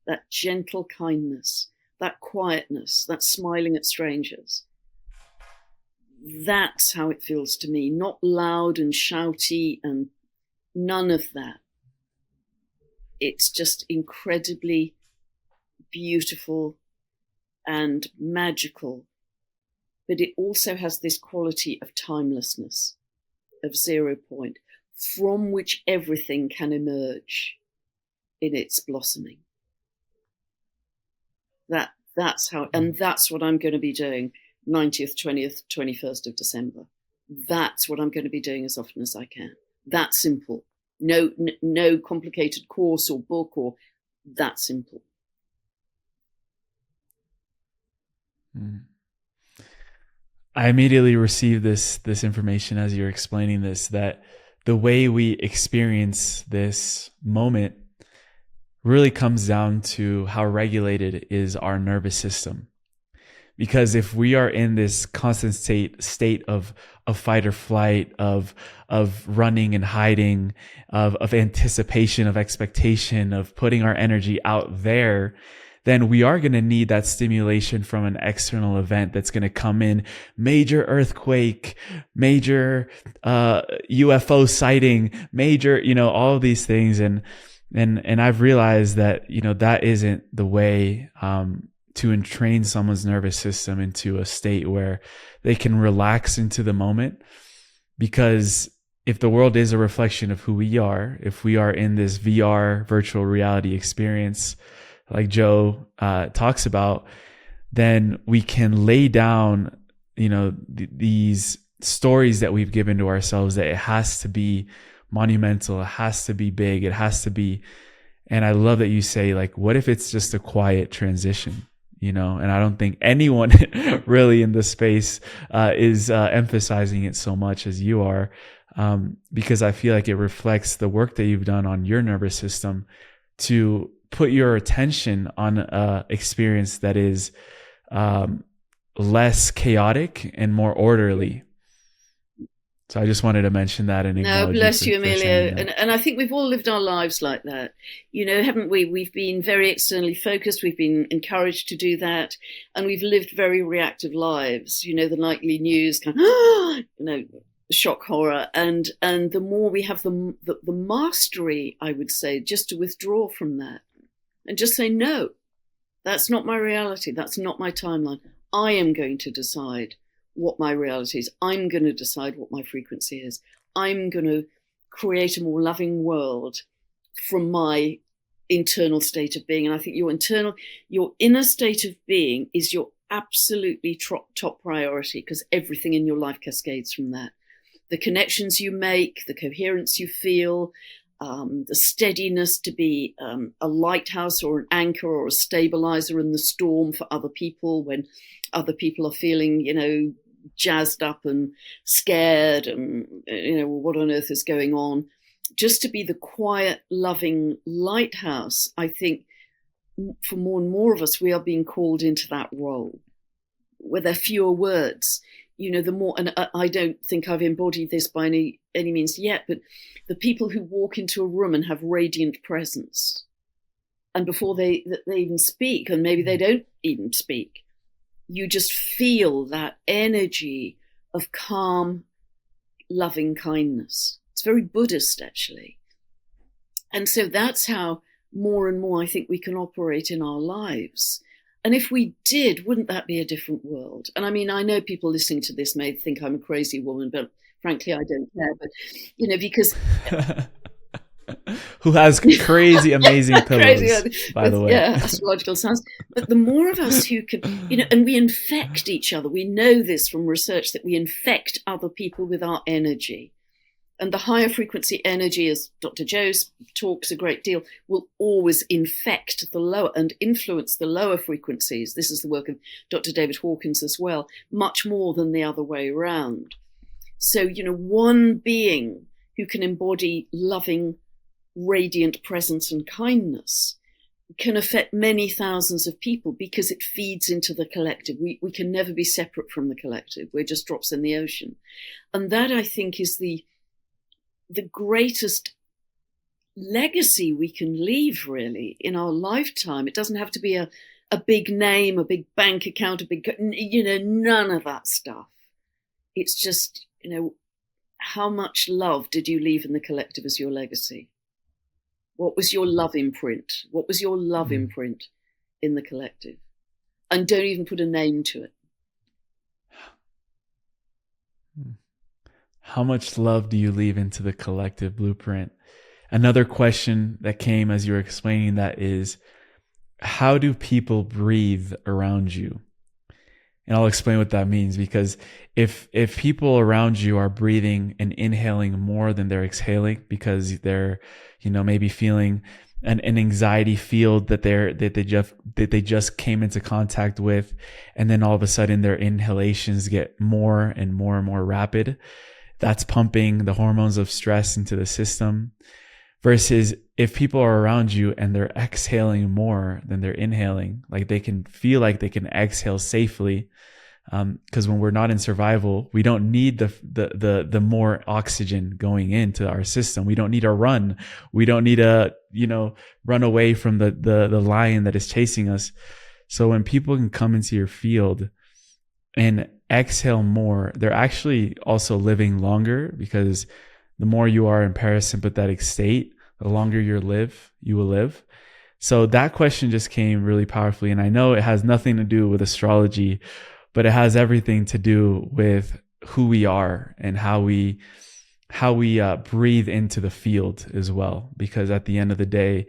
That gentle kindness, that quietness, that smiling at strangers. That's how it feels to me, not loud and shouty and none of that. It's just incredibly beautiful and magical, but it also has this quality of timelessness, of 0 point, from which everything can emerge in its blossoming. That's how, and that's what I'm going to be doing 19th, 20th, 21st of December. That's what I'm going to be doing as often as I can. That simple. No complicated course or book, or that simple. Mm. I immediately received this information as you're explaining this, that the way we experience this moment really comes down to how regulated is our nervous system. Because if we are in this constant state of fight or flight, of running and hiding, of anticipation, of expectation, of putting our energy out there, then we are going to need that stimulation from an external event that's going to come in, major earthquake, major UFO sighting, major, all of these things. And I've realized that, that isn't the way to entrain someone's nervous system into a state where they can relax into the moment. Because if the world is a reflection of who we are, if we are in this VR virtual reality experience, like Joe talks about, then we can lay down, these stories that we've given to ourselves, that it has to be monumental, it has to be big, it has to be. And I love that you say, like, what if it's just a quiet transition? And I don't think anyone really in this space is emphasizing it so much as you are, because I feel like it reflects the work that you've done on your nervous system to put your attention on an experience that is less chaotic and more orderly. So I just wanted to mention that and acknowledge. No, bless you, Emilio. And I think we've all lived our lives like that, haven't we? We've been very externally focused. We've been encouraged to do that, and we've lived very reactive lives. The nightly news kind of, shock horror, and the more we have the mastery, I would say, just to withdraw from that and just say, no, that's not my reality. That's not my timeline. I am going to decide what my reality is. I'm going to decide what my frequency is. I'm going to create a more loving world from my internal state of being. And I think your inner state of being is your absolutely top priority, because everything in your life cascades from that. The connections you make, the coherence you feel, the steadiness to be a lighthouse or an anchor or a stabilizer in the storm for other people when other people are feeling, jazzed up and scared and, what on earth is going on. Just to be the quiet, loving lighthouse, I think for more and more of us, we are being called into that role where there are fewer words. The more, and I don't think I've embodied this by any means yet, but the people who walk into a room and have radiant presence, and before they even speak, and maybe they don't even speak, you just feel that energy of calm, loving kindness. It's very Buddhist, actually. And so that's how more and more I think we can operate in our lives. And if we did, wouldn't that be a different world? And I mean, I know people listening to this may think I'm a crazy woman, but frankly, I don't care. But, because... Who has crazy, amazing pillows, by the way. Yeah, astrological science. But the more of us who can, and we infect each other. We know this from research, that we infect other people with our energy. And the higher frequency energy, as Dr. Joe talks a great deal, will always infect the lower and influence the lower frequencies. This is the work of Dr. David Hawkins as well, much more than the other way around. So, one being who can embody loving, radiant presence and kindness can affect many thousands of people, because it feeds into the collective. We can never be separate from the collective. We're just drops in the ocean. And that, I think, is the greatest legacy we can leave, really, in our lifetime. It doesn't have to be a big name, a big bank account, none of that stuff. It's just, how much love did you leave in the collective as your legacy? What was your love imprint? What was your love imprint in the collective? And don't even put a name to it. How much love do you leave into the collective blueprint? Another question that came as you were explaining that is, how do people breathe around you? And I'll explain what that means, because if people around you are breathing and inhaling more than they're exhaling because they're, maybe feeling an anxiety field that they just came into contact with, and then all of a sudden their inhalations get more and more and more rapid, that's pumping the hormones of stress into the system. Versus if people are around you and they're exhaling more than they're inhaling, like they can feel like they can exhale safely. Because when we're not in survival, we don't need the more oxygen going into our system. We don't need to run. We don't need to, run away from the lion that is chasing us. So when people can come into your field and exhale more, they're actually also living longer, because the more you are in parasympathetic state, the longer you will live. So that question just came really powerfully. And I know it has nothing to do with astrology, but it has everything to do with who we are and how we breathe into the field as well. Because at the end of the day,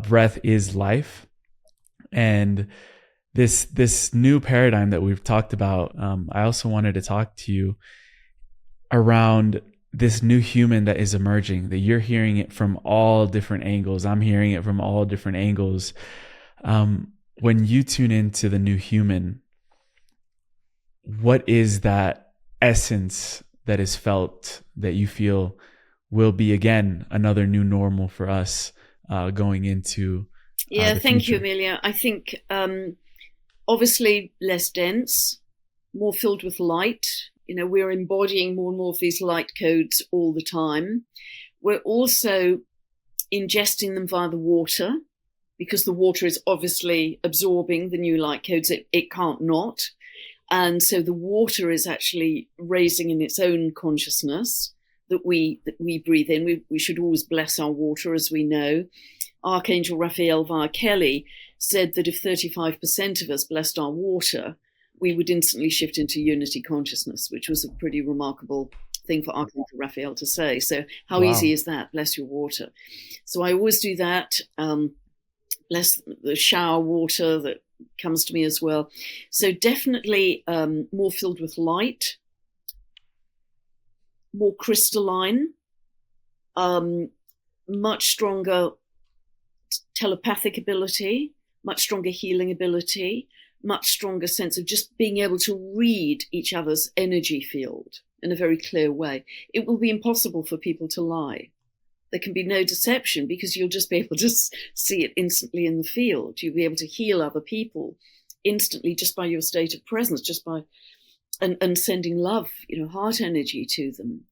breath is life. And this new paradigm that we've talked about, I also wanted to talk to you around this new human that is emerging, that you're hearing it from all different angles. I'm hearing it from all different angles. When you tune into the new human, what is that essence that is felt that you feel will be, again, another new normal for us going into the thank future? you, Amelia. I think obviously less dense, more filled with light. We're embodying more and more of these light codes all the time. We're also ingesting them via the water, because the water is obviously absorbing the new light codes. It can't not. And so the water is actually raising in its own consciousness that we breathe in. We should always bless our water, as we know. Archangel Raphael via Kelly said that if 35% of us blessed our water, we would instantly shift into unity consciousness, which was a pretty remarkable thing for Archangel Raphael to say. So how easy is that? Bless your water. So I always do that. Bless the shower water that comes to me as well. So definitely more filled with light, more crystalline, much stronger telepathic ability, much stronger healing ability, much stronger sense of just being able to read each other's energy field in a very clear way. It will be impossible for people to lie. There can be no deception, because you'll just be able to see it instantly in the field. You'll be able to heal other people instantly just by your state of presence, just by and sending love, heart energy to them.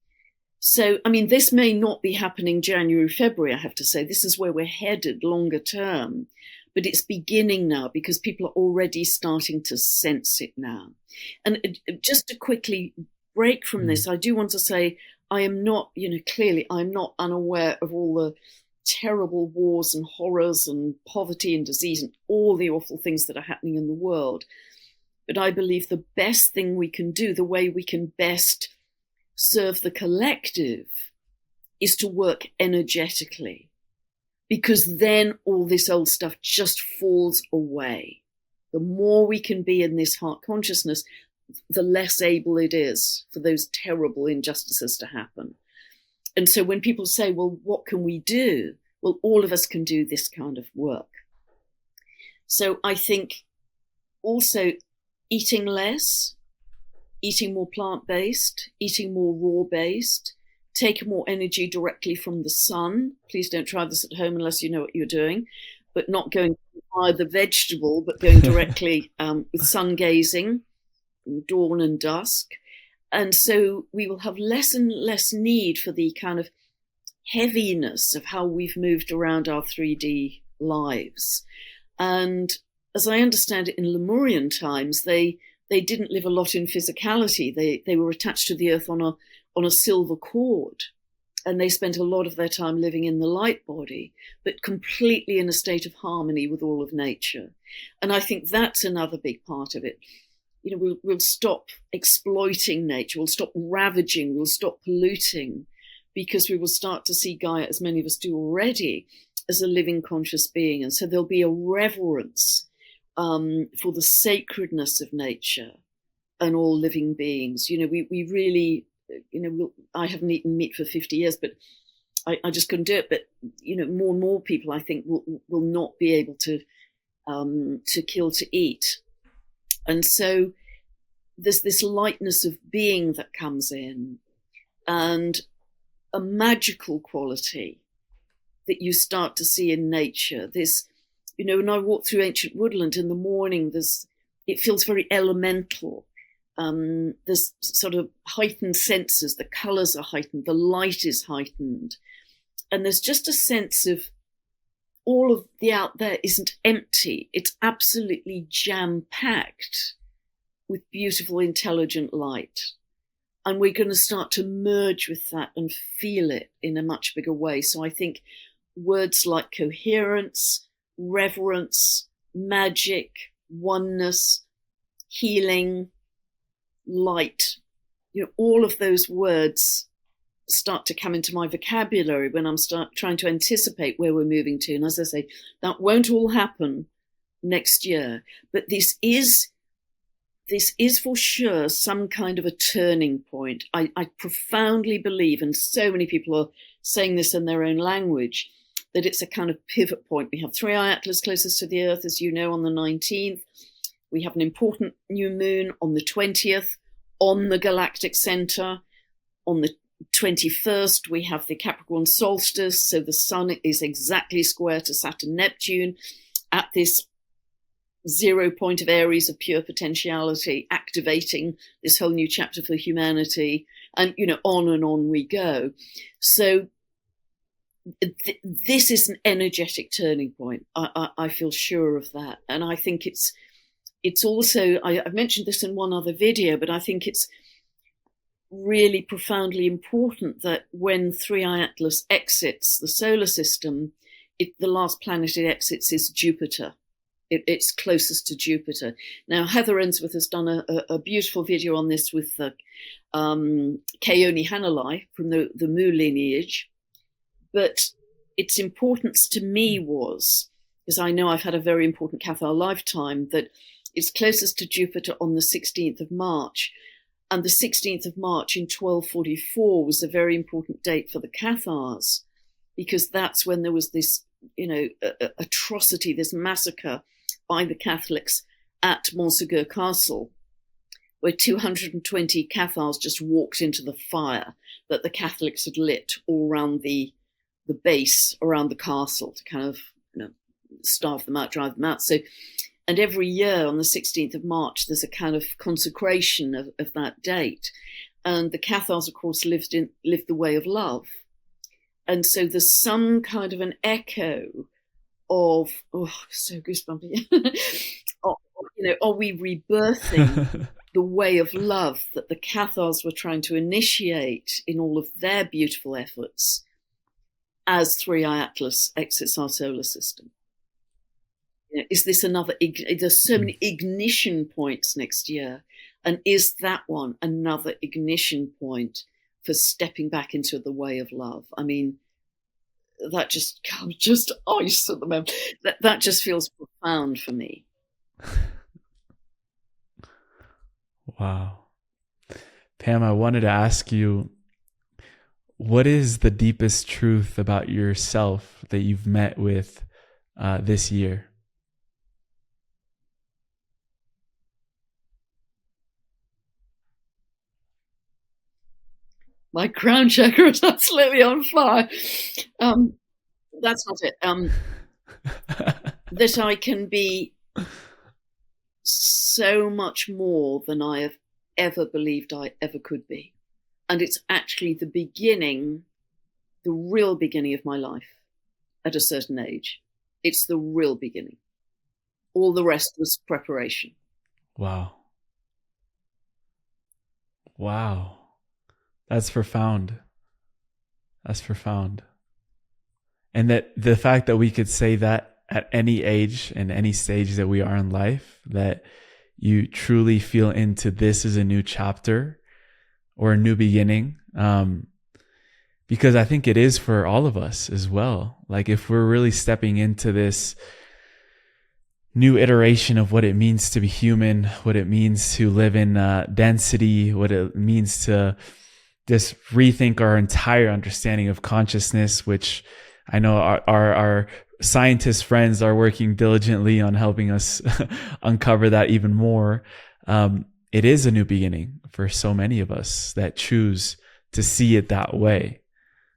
So, this may not be happening January, February, I have to say. This is where we're headed longer term. But it's beginning now, because people are already starting to sense it now. And just to quickly break from this, I do want to say I am not, clearly I'm not unaware of all the terrible wars and horrors and poverty and disease and all the awful things that are happening in the world. But I believe the best thing we can do, the way we can best serve the collective, is to work energetically. Because then all this old stuff just falls away. The more we can be in this heart consciousness, the less able it is for those terrible injustices to happen. And so when people say, well, what can we do? Well, all of us can do this kind of work. So I think also eating less, eating more plant-based, eating more raw-based, take more energy directly from the sun. Please don't try this at home unless you know what you're doing, but not going by the vegetable, but going directly with sun gazing, dawn and dusk. And so we will have less and less need for the kind of heaviness of how we've moved around our 3D lives. And as I understand it, in Lemurian times, they didn't live a lot in physicality. They were attached to the earth on a silver cord, and they spent a lot of their time living in the light body, but completely in a state of harmony with all of nature. And I think that's another big part of it. We'll stop exploiting nature, we'll stop ravaging, we'll stop polluting, because we will start to see Gaia, as many of us do already, as a living conscious being. And so there'll be a reverence for the sacredness of nature, and all living beings. We really, I haven't eaten meat for 50 years, but I just couldn't do it. But, more and more people, I think, will not be able to kill to eat. And so there's this lightness of being that comes in, and a magical quality that you start to see in nature. This, when I walk through ancient woodland in the morning, it feels very elemental. There's sort of heightened senses. The colors are heightened. The light is heightened. And there's just a sense of all of the out there isn't empty. It's absolutely jam-packed with beautiful, intelligent light. And we're going to start to merge with that and feel it in a much bigger way. So I think words like coherence, reverence, magic, oneness, healing, light, all of those words start to come into my vocabulary when I'm trying to anticipate where we're moving to. And as I say, that won't all happen next year, but this is for sure some kind of a turning point. I profoundly believe, and so many people are saying this in their own language, that it's a kind of pivot point. We have 3i Atlas closest to the Earth, as you know, on the 19th. We have an important new moon on the 20th on the galactic center. On the 21st, we have the Capricorn solstice. So the sun is exactly square to Saturn, Neptune at this 0 point of Aries of pure potentiality, activating this whole new chapter for humanity, and on and on we go. So this is an energetic turning point. I feel sure of that, and I think it's also, I've mentioned this in one other video, but I think it's really profoundly important that when 3i Atlas exits the solar system, the last planet it exits is Jupiter. It's closest to Jupiter. Now, Heather Ensworth has done a beautiful video on this with Keone Hanalei from the Mu lineage. But its importance to me was, because I know I've had a very important Cathar lifetime, that it's closest to Jupiter on the 16th of March. And the 16th of March in 1244 was a very important date for the Cathars, because that's when there was this, atrocity, this massacre by the Catholics at Montségur Castle, where 220 Cathars just walked into the fire that the Catholics had lit all around the base around the castle to kind of starve them out, drive them out. So, and every year on the 16th of March, there's a kind of consecration of that date. And the Cathars, of course, lived the way of love. And so there's some kind of an echo of, so goosebumpy, are we rebirthing the way of love that the Cathars were trying to initiate in all of their beautiful efforts as 3i Atlas exits our solar system? Is this another, there's so many ignition points next year, and is that one another ignition point for stepping back into the way of love? I mean, that just ice at the moment. That just feels profound for me. Wow. Pam, I wanted to ask you, what is the deepest truth about yourself that you've met with this year? My crown chakra is absolutely on fire. That's not it. That I can be so much more than I have ever believed I ever could be. And it's actually the real beginning of my life at a certain age. It's the real beginning. All the rest was preparation. Wow. That's profound. And that the fact that we could say that at any age and any stage that we are in life, that you truly feel into this is a new chapter or a new beginning. Because I think it is for all of us as well. Like if we're really stepping into this new iteration of what it means to be human, what it means to live in density, what it means to just rethink our entire understanding of consciousness, which I know our scientist friends are working diligently on helping us uncover that even more. It is a new beginning for so many of us that choose to see it that way.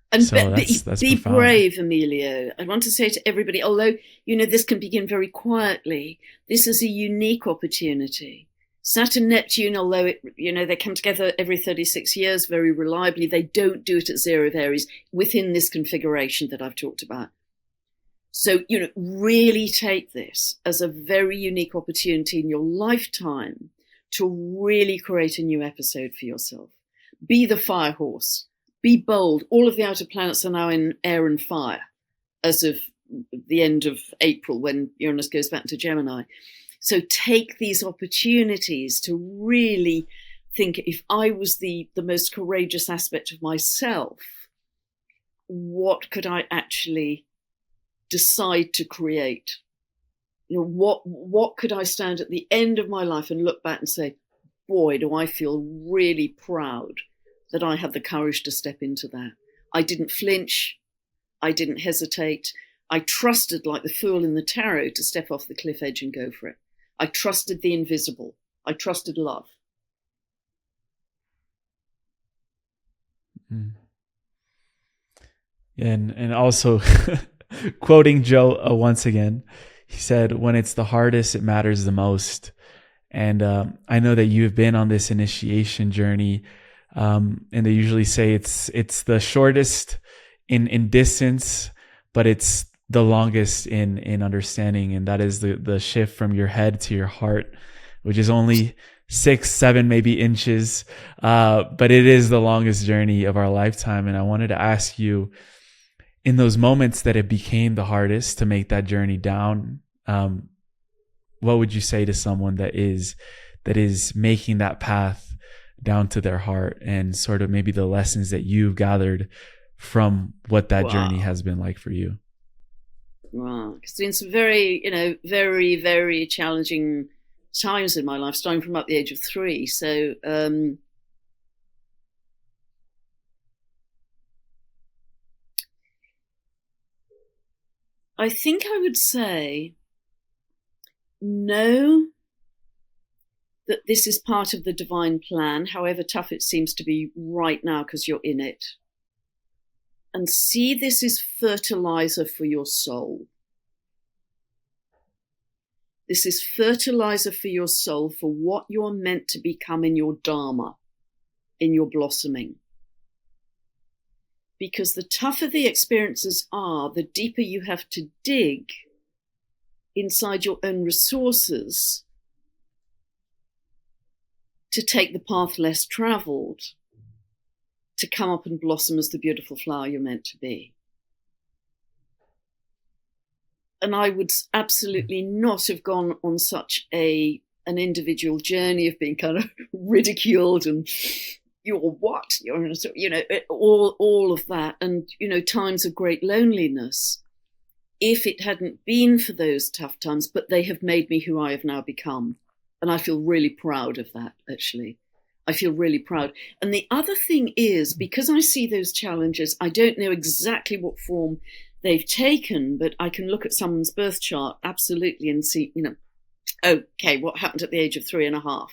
And so that's be profound. brave, Emilio. I want to say to everybody, although, this can begin very quietly, this is a unique opportunity. Saturn, Neptune, although they come together every 36 years very reliably, they don't do it at 0 of Aries within this configuration that I've talked about. So, really take this as a very unique opportunity in your lifetime to really create a new episode for yourself. Be the fire horse. Be bold. All of the outer planets are now in air and fire as of the end of April when Uranus goes back to Gemini. So take these opportunities to really think, if I was the most courageous aspect of myself, what could I actually decide to create? What could I stand at the end of my life and look back and say, boy, do I feel really proud that I had the courage to step into that. I didn't flinch. I didn't hesitate. I trusted, like the fool in the tarot, to step off the cliff edge and go for it. I trusted the invisible. I trusted love. Mm. And also quoting Joe once again, he said, when it's the hardest, it matters the most. And I know that you've been on this initiation journey, and they usually say it's the shortest in distance, but it's the longest in understanding. And that is the shift from your head to your heart, which is only 6-7 maybe inches, but it is the longest journey of our lifetime. And I wanted to ask you, in those moments that it became the hardest to make that journey down, what would you say to someone that is making that path down to their heart, and sort of maybe the lessons that you've gathered from what that journey has been like for you? Wow. It's been some very, very, very challenging times in my life, starting from about the age of 3. So, I think I would say, know that this is part of the divine plan, however tough it seems to be right now because you're in it. And see this as fertilizer for your soul. This is fertilizer for your soul for what you're meant to become in your dharma, in your blossoming. Because the tougher the experiences are, the deeper you have to dig inside your own resources to take the path less traveled, to come up and blossom as the beautiful flower you're meant to be. And I would absolutely not have gone on such an individual journey of being kind of ridiculed and you're what? You're, all of that. And, times of great loneliness, if it hadn't been for those tough times, but they have made me who I have now become. And I feel really proud of that, actually. I feel really proud. And the other thing is, because I see those challenges, I don't know exactly what form they've taken, but I can look at someone's birth chart absolutely and see, okay, what happened at the age of 3.5?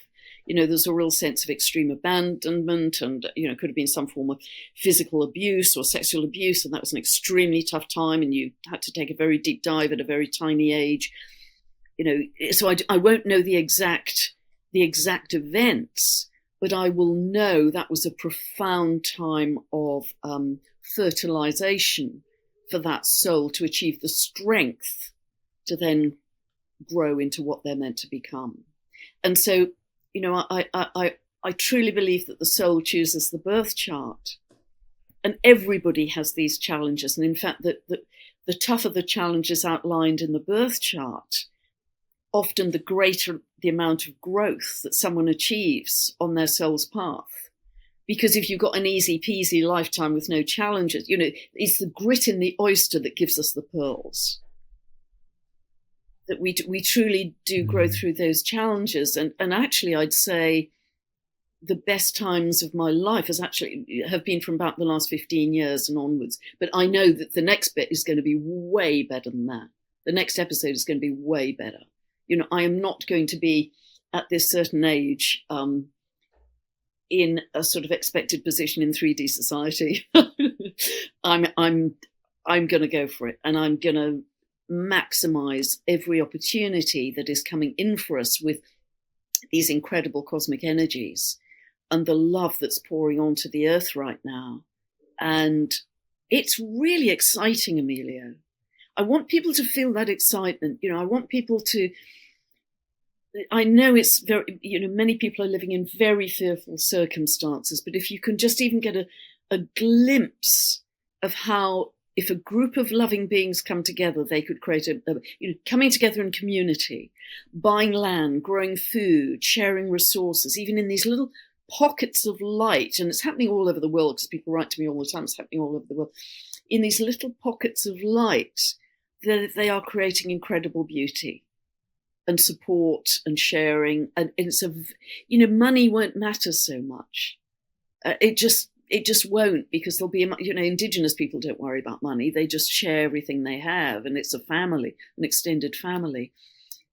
There's a real sense of extreme abandonment and, could have been some form of physical abuse or sexual abuse. And that was an extremely tough time. And you had to take a very deep dive at a very tiny age. So I won't know the exact events, but I will know that was a profound time of fertilization for that soul to achieve the strength to then grow into what they're meant to become. And so, I truly believe that the soul chooses the birth chart, and everybody has these challenges. And in fact, the tougher the challenges outlined in the birth chart, often the greater the amount of growth that someone achieves on their soul's path. Because if you've got an easy peasy lifetime with no challenges, it's the grit in the oyster that gives us the pearls. that we truly do grow through those challenges. And actually, I'd say the best times of my life have been from about the last 15 years and onwards. But I know that the next bit is going to be way better than that. The next episode is going to be way better. I am not going to be at this certain age in a sort of expected position in 3D society. I'm going to go for it, and I'm going to maximize every opportunity that is coming in for us with these incredible cosmic energies and the love that's pouring onto the earth right now. And it's really exciting, Emilio. I want people to feel that excitement. I want people to, I know it's very, many people are living in very fearful circumstances, but if you can just even get a glimpse of how, if a group of loving beings come together, they could create coming together in community, buying land, growing food, sharing resources, even in these little pockets of light. And it's happening all over the world, because people write to me all the time. It's happening all over the world. In these little pockets of light, they are creating incredible beauty and support and sharing. And it's money won't matter so much. It just won't, because there'll be, Indigenous people don't worry about money. They just share everything they have. And it's a family, an extended family.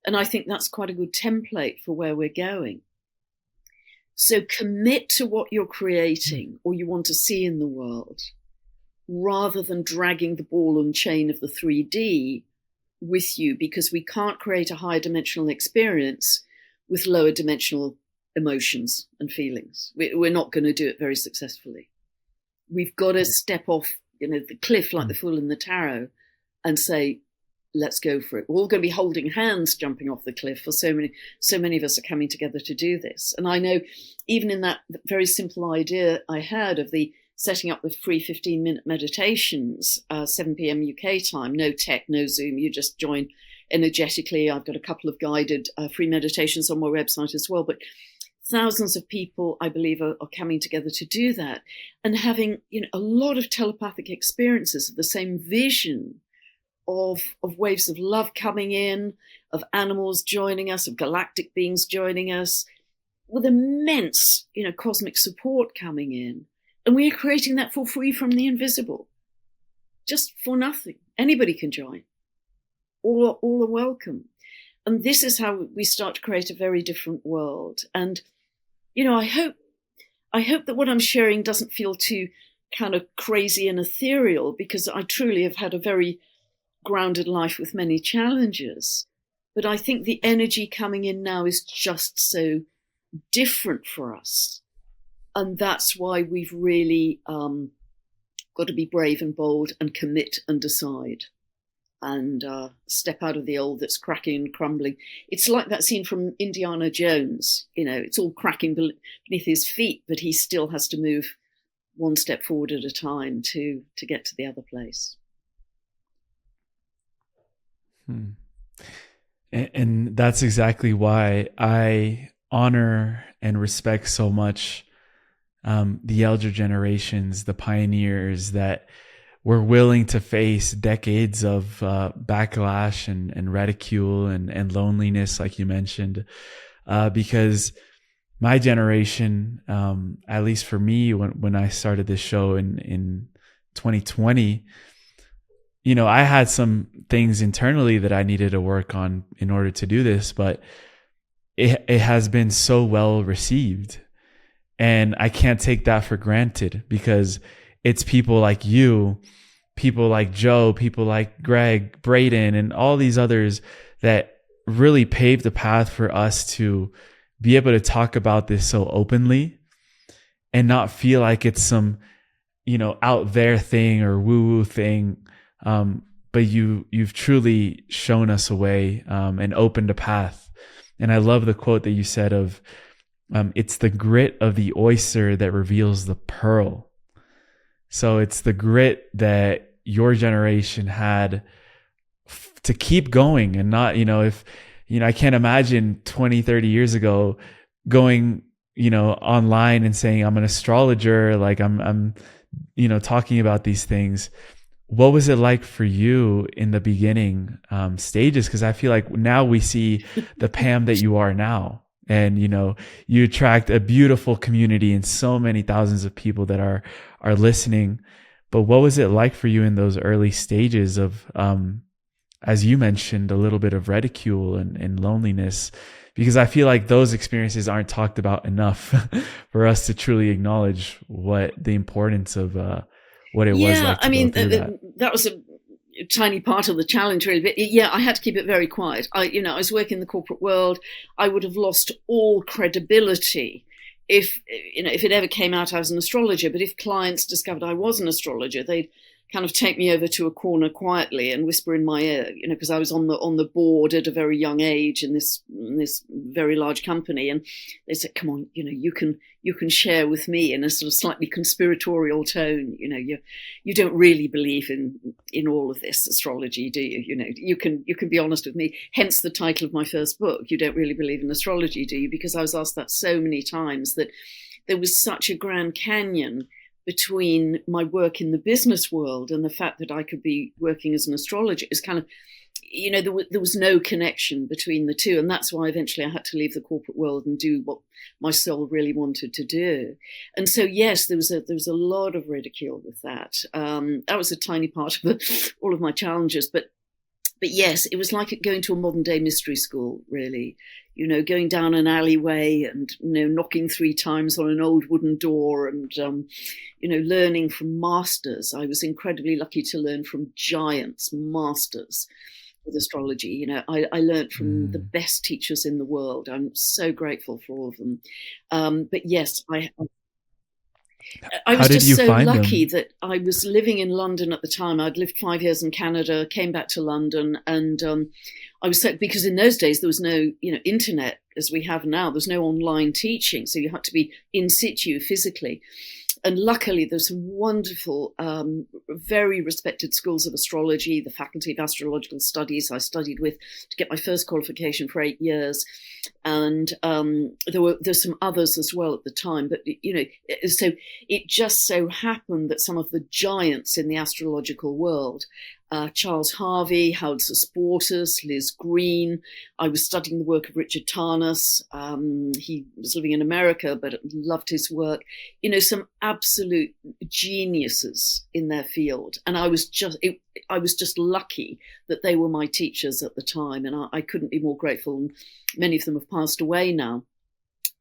And I think that's quite a good template for where we're going. So commit to what you're creating or you want to see in the world, rather than dragging the ball and chain of the 3D with you, because we can't create a higher dimensional experience with lower dimensional emotions and feelings. We're not going to do it very successfully. We've got to step off, the cliff like the fool in the tarot and say, let's go for it. We're all going to be holding hands jumping off the cliff, for so many of us are coming together to do this. And I know even in that very simple idea I had of the setting up the free 15-minute meditations, 7 p.m. UK time, no tech, no Zoom, you just join energetically. I've got a couple of guided free meditations on my website as well, but thousands of people, I believe, are coming together to do that, and having a lot of telepathic experiences of the same vision of waves of love coming in, of animals joining us, of galactic beings joining us, with immense cosmic support coming in. And we are creating that for free from the invisible, just for nothing. Anybody can join. All are welcome. And this is how we start to create a very different world. And, I hope that what I'm sharing doesn't feel too kind of crazy and ethereal, because I truly have had a very grounded life with many challenges. But I think the energy coming in now is just so different for us. And that's why we've really got to be brave and bold and commit and decide. And step out of the old that's cracking and crumbling. It's like that scene from Indiana Jones. It's all cracking beneath his feet, but he still has to move one step forward at a time to get to the other place. And that's exactly why I honor and respect so much the elder generations, the pioneers that were willing to face decades of backlash and ridicule and loneliness, like you mentioned, because my generation, at least for me, when I started this show in 2020, I had some things internally that I needed to work on in order to do this, but it has been so well received. And I can't take that for granted, because it's people like you, people like Joe, people like Greg, Braden, and all these others that really paved the path for us to be able to talk about this so openly and not feel like it's some, out there thing or woo-woo thing. But you've truly shown us a way and opened a path. And I love the quote that you said of, it's the grit of the oyster that reveals the pearl. So it's the grit that your generation had to keep going and not, I can't imagine 20, 30 years ago going, online and saying I'm an astrologer, like I'm talking about these things. what was it like for you in the beginning stages? Because I feel like now we see the Pam that you are now. And, you know, you attract a beautiful community and so many thousands of people that are listening. But what was it like for you in those early stages of, as you mentioned, a little bit of ridicule and loneliness? Because I feel like those experiences aren't talked about enough for us to truly acknowledge what the importance of what it was like to go through that. That was a tiny part of the challenge, really. But yeah, I had to keep it very quiet. I was working in the corporate world. I would have lost all credibility if it ever came out I was an astrologer. But if clients discovered I was an astrologer, they'd kind of take me over to a corner quietly and whisper in my ear, because I was on the board at a very young age in this very large company, and they said, "Come on, you can share with me," in a sort of slightly conspiratorial tone. You don't really believe in all of this astrology, do you? You can be honest with me. Hence the title of my first book. You don't really believe in astrology, do you? Because I was asked that so many times that there was such a grand canyon between my work in the business world and the fact that I could be working as an astrologer. Is kind of, there was no connection between the two. And that's why eventually I had to leave the corporate world and do what my soul really wanted to do. And so, yes, there was a lot of ridicule with that. That was a tiny part of all of my challenges. But yes, it was like going to a modern day mystery school, really. Going down an alleyway and, knocking 3 times on an old wooden door and, learning from masters. I was incredibly lucky to learn from giants, masters with astrology. I learned from the best teachers in the world. I'm so grateful for all of them. But yes, I was just so lucky that I was living in London at the time. I'd lived 5 years in Canada, came back to London, and I was so, because in those days there was no, internet as we have now. There's no online teaching, so you had to be in situ physically. And luckily, there's some wonderful, very respected schools of astrology, the Faculty of Astrological Studies I studied with to get my first qualification for 8 years. And there's some others as well at the time. But, so it just so happened that some of the giants in the astrological world, Charles Harvey, Howard Suspordus, Liz Green. I was studying the work of Richard Tarnas. He was living in America, but loved his work. Some absolute geniuses in their field. And I was just lucky that they were my teachers at the time. And I couldn't be more grateful. And many of them have passed away now.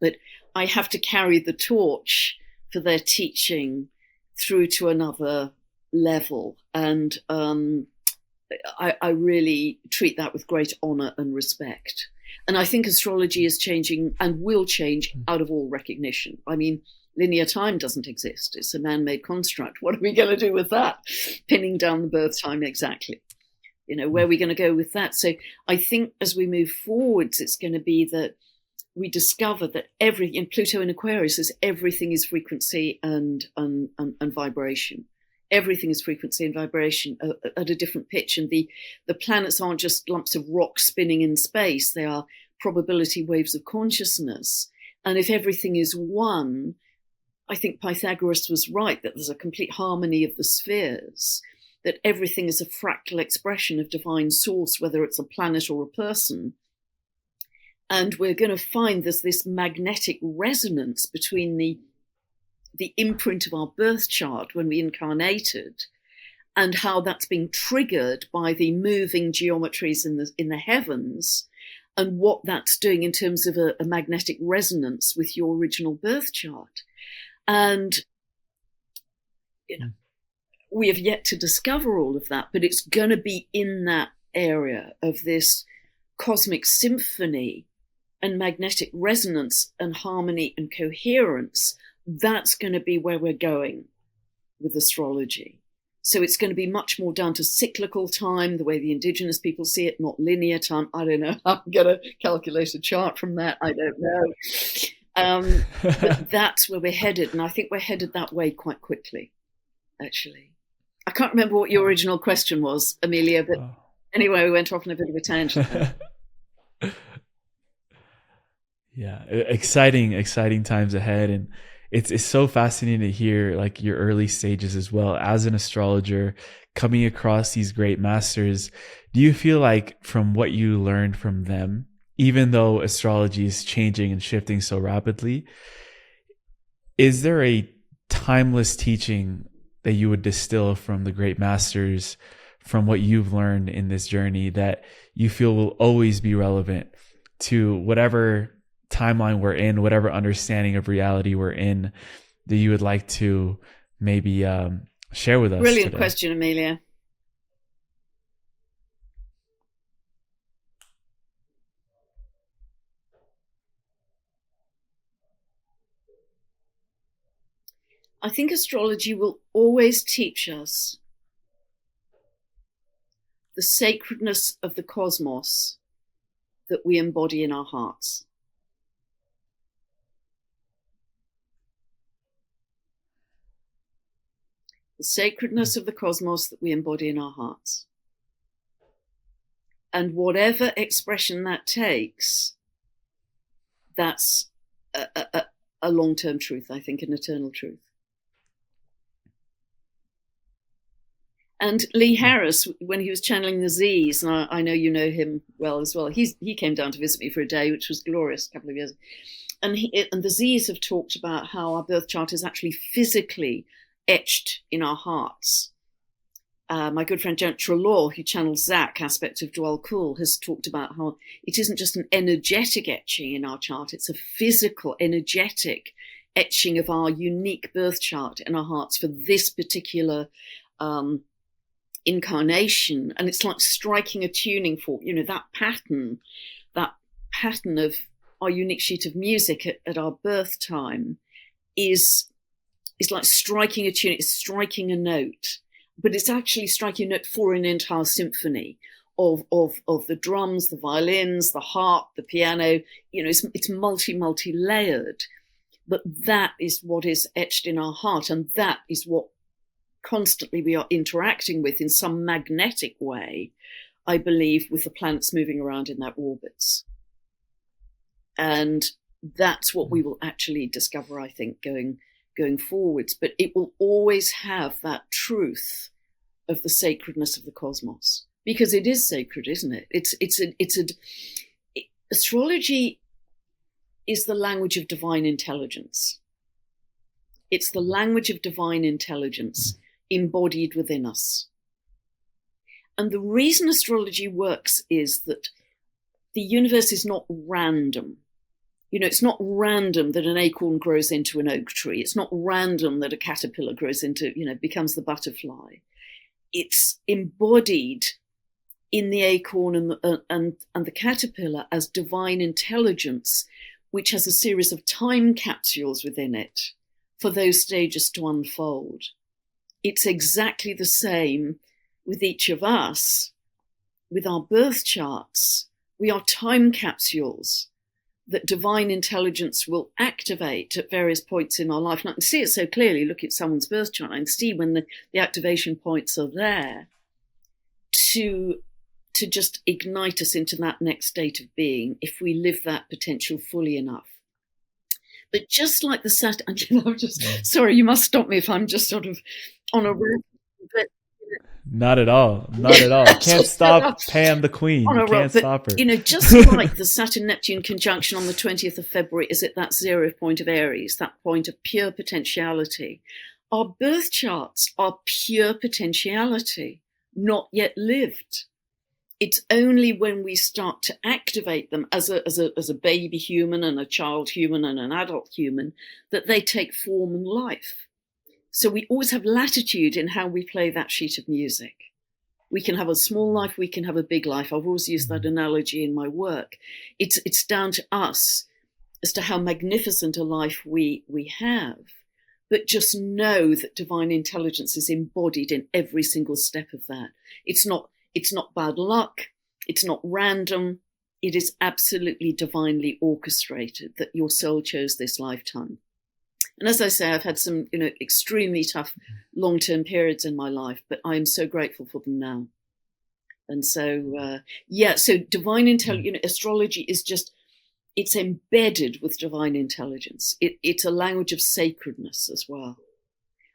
But I have to carry the torch for their teaching through to another level, and I really treat that with great honor and respect. And I think astrology is changing and will change out of all recognition. I mean, linear time doesn't exist. It's a man-made construct. What are we going to do with that? Pinning down the birth time exactly. Where are we going to go with that? So I think as we move forwards, it's going to be that we discover that in Pluto in Aquarius is everything is frequency and vibration. Everything is frequency and vibration at a different pitch. And the planets aren't just lumps of rock spinning in space. They are probability waves of consciousness. And if everything is one, I think Pythagoras was right that there's a complete harmony of the spheres, that everything is a fractal expression of divine source, whether it's a planet or a person. And we're going to find there's this magnetic resonance between the imprint of our birth chart when we incarnated, and how that's being triggered by the moving geometries in the heavens, and what that's doing in terms of a magnetic resonance with your original birth chart. And we have yet to discover all of that, but it's going to be in that area of this cosmic symphony and magnetic resonance and harmony and coherence. That's going to be where we're going with astrology. So it's going to be much more down to cyclical time, the way the indigenous people see it, not linear time. I don't know. I'm going to calculate a chart from that. I don't know. But that's where we're headed. And I think we're headed that way quite quickly, actually. I can't remember what your original question was, Emilio, but anyway, we went off on a bit of a tangent there. Yeah, exciting times ahead. And it's so fascinating to hear like your early stages as well as an astrologer, coming across these great masters. Do you feel like from what you learned from them, even though astrology is changing and shifting so rapidly, is there a timeless teaching that you would distill from the great masters, from what you've learned in this journey, that you feel will always be relevant to whatever timeline we're in, whatever understanding of reality we're in, that you would like to maybe share with us? Brilliant today? question, Amelia. I think astrology will always teach us the sacredness of the cosmos that we embody in our hearts. The sacredness of the cosmos that we embody in our hearts. And whatever expression that takes, that's a long-term truth, I think, an eternal truth. And Lee Harris, when he was channeling the Z's, and I know you know him well as well, he came down to visit me for a day, which was glorious a couple of years. And the Z's have talked about how our birth chart is actually physically etched in our hearts. My good friend Janet Trelaw, who channels Zach, aspect of Dwell Cool, has talked about how it isn't just an energetic etching in our chart, it's a physical, energetic etching of our unique birth chart in our hearts for this particular incarnation. And it's like striking a tuning fork, that pattern of our unique sheet of music at our birth time is like striking a tune, it's striking a note, but it's actually striking a note for an entire symphony of the drums, the violins, the harp, the piano. It's multi-layered, but that is what is etched in our heart, and that is what constantly we are interacting with in some magnetic way, I believe, with the planets moving around in their orbits. And that's what we will actually discover, I think, going forwards. But it will always have that truth of the sacredness of the cosmos, because it is sacred, isn't it? Astrology is the language of divine intelligence. It's the language of divine intelligence embodied within us. And the reason astrology works is that the universe is not random. It's not random that an acorn grows into an oak tree. It's not random that a caterpillar grows into, becomes the butterfly. It's embodied in the acorn and the caterpillar as divine intelligence, which has a series of time capsules within it for those stages to unfold. It's exactly the same with each of us, with our birth charts. We are time capsules that divine intelligence will activate at various points in our life. And I can see it so clearly, look at someone's birth chart and see when the activation points are there to just ignite us into that next state of being if we live that potential fully enough. But just like the Saturn, sorry, you must stop me if I'm just sort of on a roll. But not at all. Can't stop Pam the Queen. You can't stop her. Just like the Saturn-Neptune conjunction on the 20th of February is at that 0 point of Aries, that point of pure potentiality. Our birth charts are pure potentiality, not yet lived. It's only when we start to activate them as a baby human and a child human and an adult human that they take form and life. So we always have latitude in how we play that sheet of music. We can have a small life, we can have a big life. I've always used that analogy in my work. It's down to us as to how magnificent a life we have. But just know that divine intelligence is embodied in every single step of that. It's not bad luck. It's not random. It is absolutely divinely orchestrated that your soul chose this lifetime. And as I say, I've had some, extremely tough long-term periods in my life, but I am so grateful for them now. And so, so divine intelligence, astrology is just it's embedded with divine intelligence. It's a language of sacredness as well.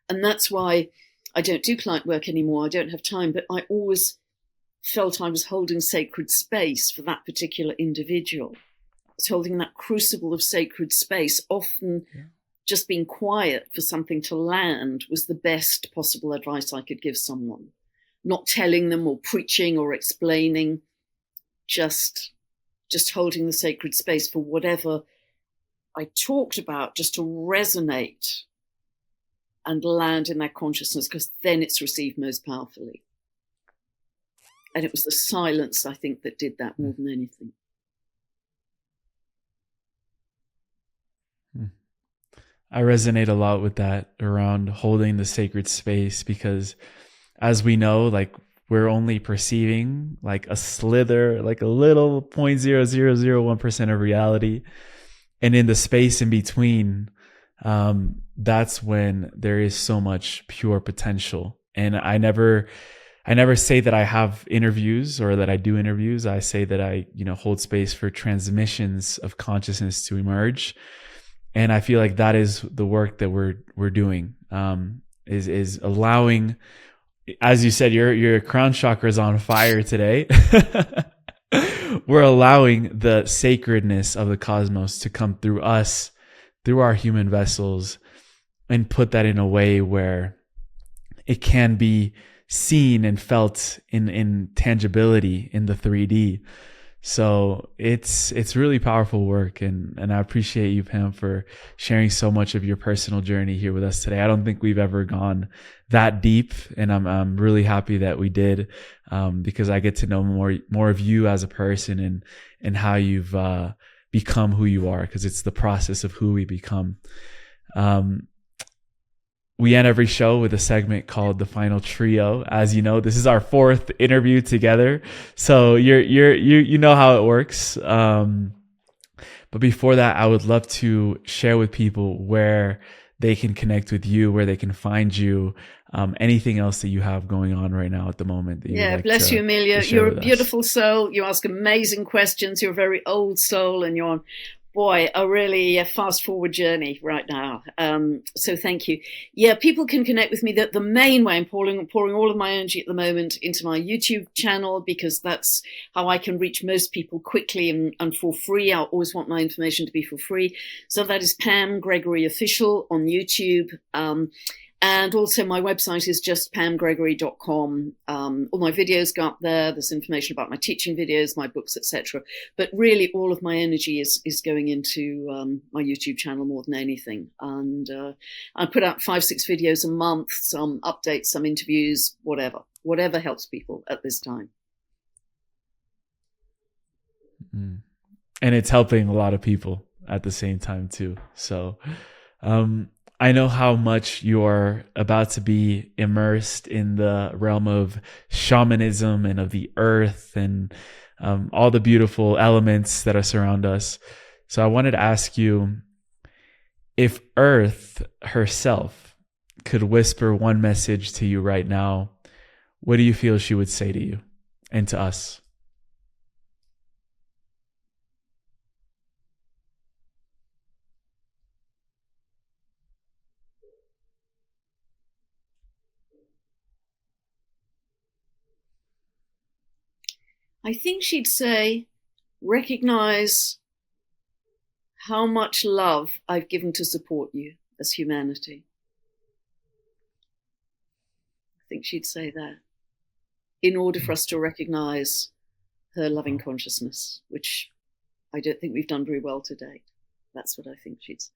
And that's why I don't do client work anymore. I don't have time, but I always felt I was holding sacred space for that particular individual. I was holding that crucible of sacred space. Often just being quiet for something to land was the best possible advice I could give someone. Not telling them or preaching or explaining, just holding the sacred space for whatever I talked about, just to resonate and land in their consciousness, because then it's received most powerfully. And it was the silence, I think, that did that more than anything. I resonate a lot with that around holding the sacred space, because as we know, like, we're only perceiving like a slither, like a little 0.0001% of reality. And in the space in between, that's when there is so much pure potential. And I never say that I have interviews or that I do interviews. I say that I, hold space for transmissions of consciousness to emerge. And I feel like that is the work that we're doing, is allowing, as you said, your crown chakra is on fire today. We're allowing the sacredness of the cosmos to come through us, through our human vessels, and put that in a way where it can be seen and felt in tangibility in the 3D. So it's really powerful work, and I appreciate you, Pam, for sharing so much of your personal journey here with us today. I don't think we've ever gone that deep, and I'm really happy that we did, because I get to know more of you as a person and how you've become who you are, because it's the process of who we become. We end every show with a segment called The Final Trio. As you know, this is our 4th interview together, so you know how it works. But before that, I would love to share with people where they can connect with you, where they can find you, anything else that you have going on right now at the moment. That yeah, bless you, Emilio. You're a beautiful soul. You ask amazing questions. You're a very old soul, and you're on, boy, a really fast forward journey right now. So thank you. Yeah, people can connect with me. The main way I'm pouring all of my energy at the moment into my YouTube channel, because that's how I can reach most people quickly and for free. I always want my information to be for free. So that is Pam Gregory Official on YouTube. And also my website is just pamgregory.com. All my videos go up there. There's information about my teaching videos, my books, etc. But really all of my energy is going into my YouTube channel more than anything. And I put out 5-6 videos a month, some updates, some interviews, whatever helps people at this time. And it's helping a lot of people at the same time too. So, I know how much you're about to be immersed in the realm of shamanism and of the earth and all the beautiful elements that are surround us. So I wanted to ask you, if Earth herself could whisper one message to you right now, what do you feel she would say to you and to us? I think she'd say, recognize how much love I've given to support you as humanity. I think she'd say that in order for us to recognize her loving consciousness, which I don't think we've done very well to date. That's what I think she'd say.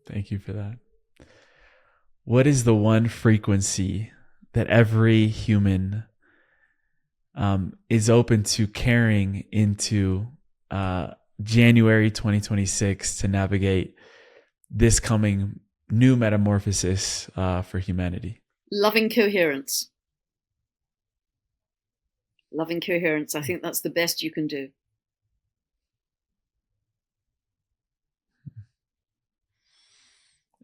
Thank you for that. What is the one frequency that every human is open to carrying into January 2026 to navigate this coming new metamorphosis for humanity? Loving coherence. Loving coherence. I think that's the best you can do.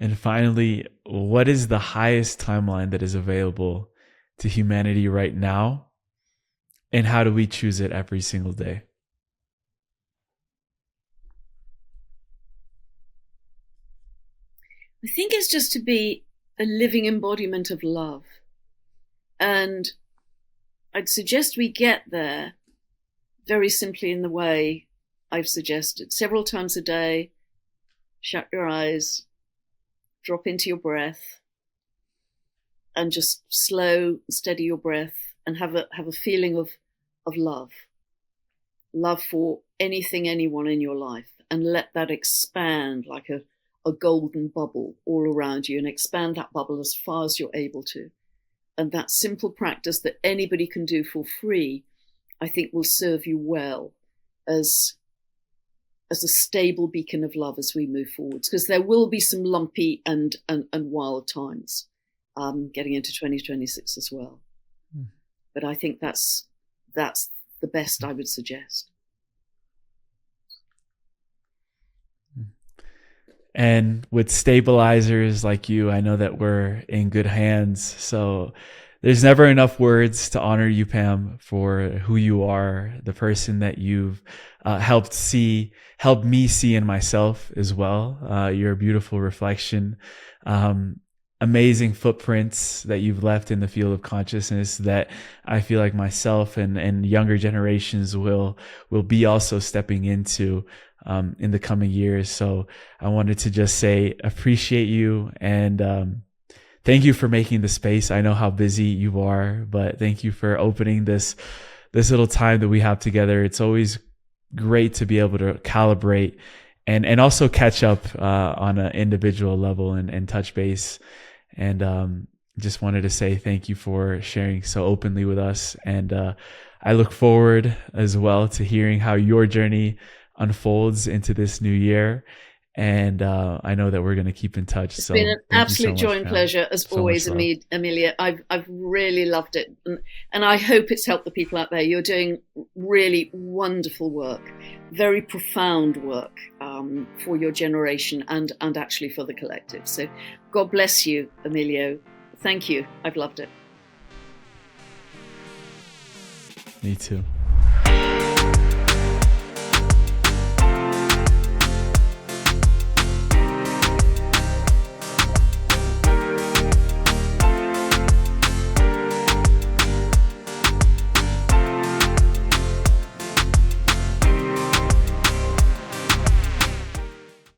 And finally, what is the highest timeline that is available to humanity right now And how do we choose it every single day? I think it's just to be a living embodiment of love. And I'd suggest we get there very simply in the way I've suggested. Several times a day, shut your eyes, drop into your breath, and just slow, steady your breath, and have a feeling of love for anything, anyone in your life, and let that expand like a golden bubble all around you, and expand that bubble as far as you're able to. And that simple practice that anybody can do for free, I think will serve you well as a stable beacon of love as we move forwards, because there will be some lumpy and wild times getting into 2026 as well. But I think that's the best I would suggest. And with stabilizers like you, I know that we're in good hands. So there's never enough words to honor you, Pam, for who you are, the person that you've helped me see in myself as well. You're a beautiful reflection. Amazing footprints that you've left in the field of consciousness that I feel like myself and younger generations will be also stepping into in the coming years. So I wanted to just say, appreciate you and thank you for making the space. I know how busy you are, but thank you for opening this little time that we have together. It's always great to be able to calibrate and also catch up on an individual level and touch base. And just wanted to say thank you for sharing so openly with us. And I look forward as well to hearing how your journey unfolds into this new year. And I know that we're going to keep in touch. It's been an absolute joy and pleasure, as always, Amelia. I've really loved it. And I hope it's helped the people out there. You're doing really wonderful work, very profound work for your generation and actually for the collective. So God bless you, Emilio. Thank you. I've loved it. Me too.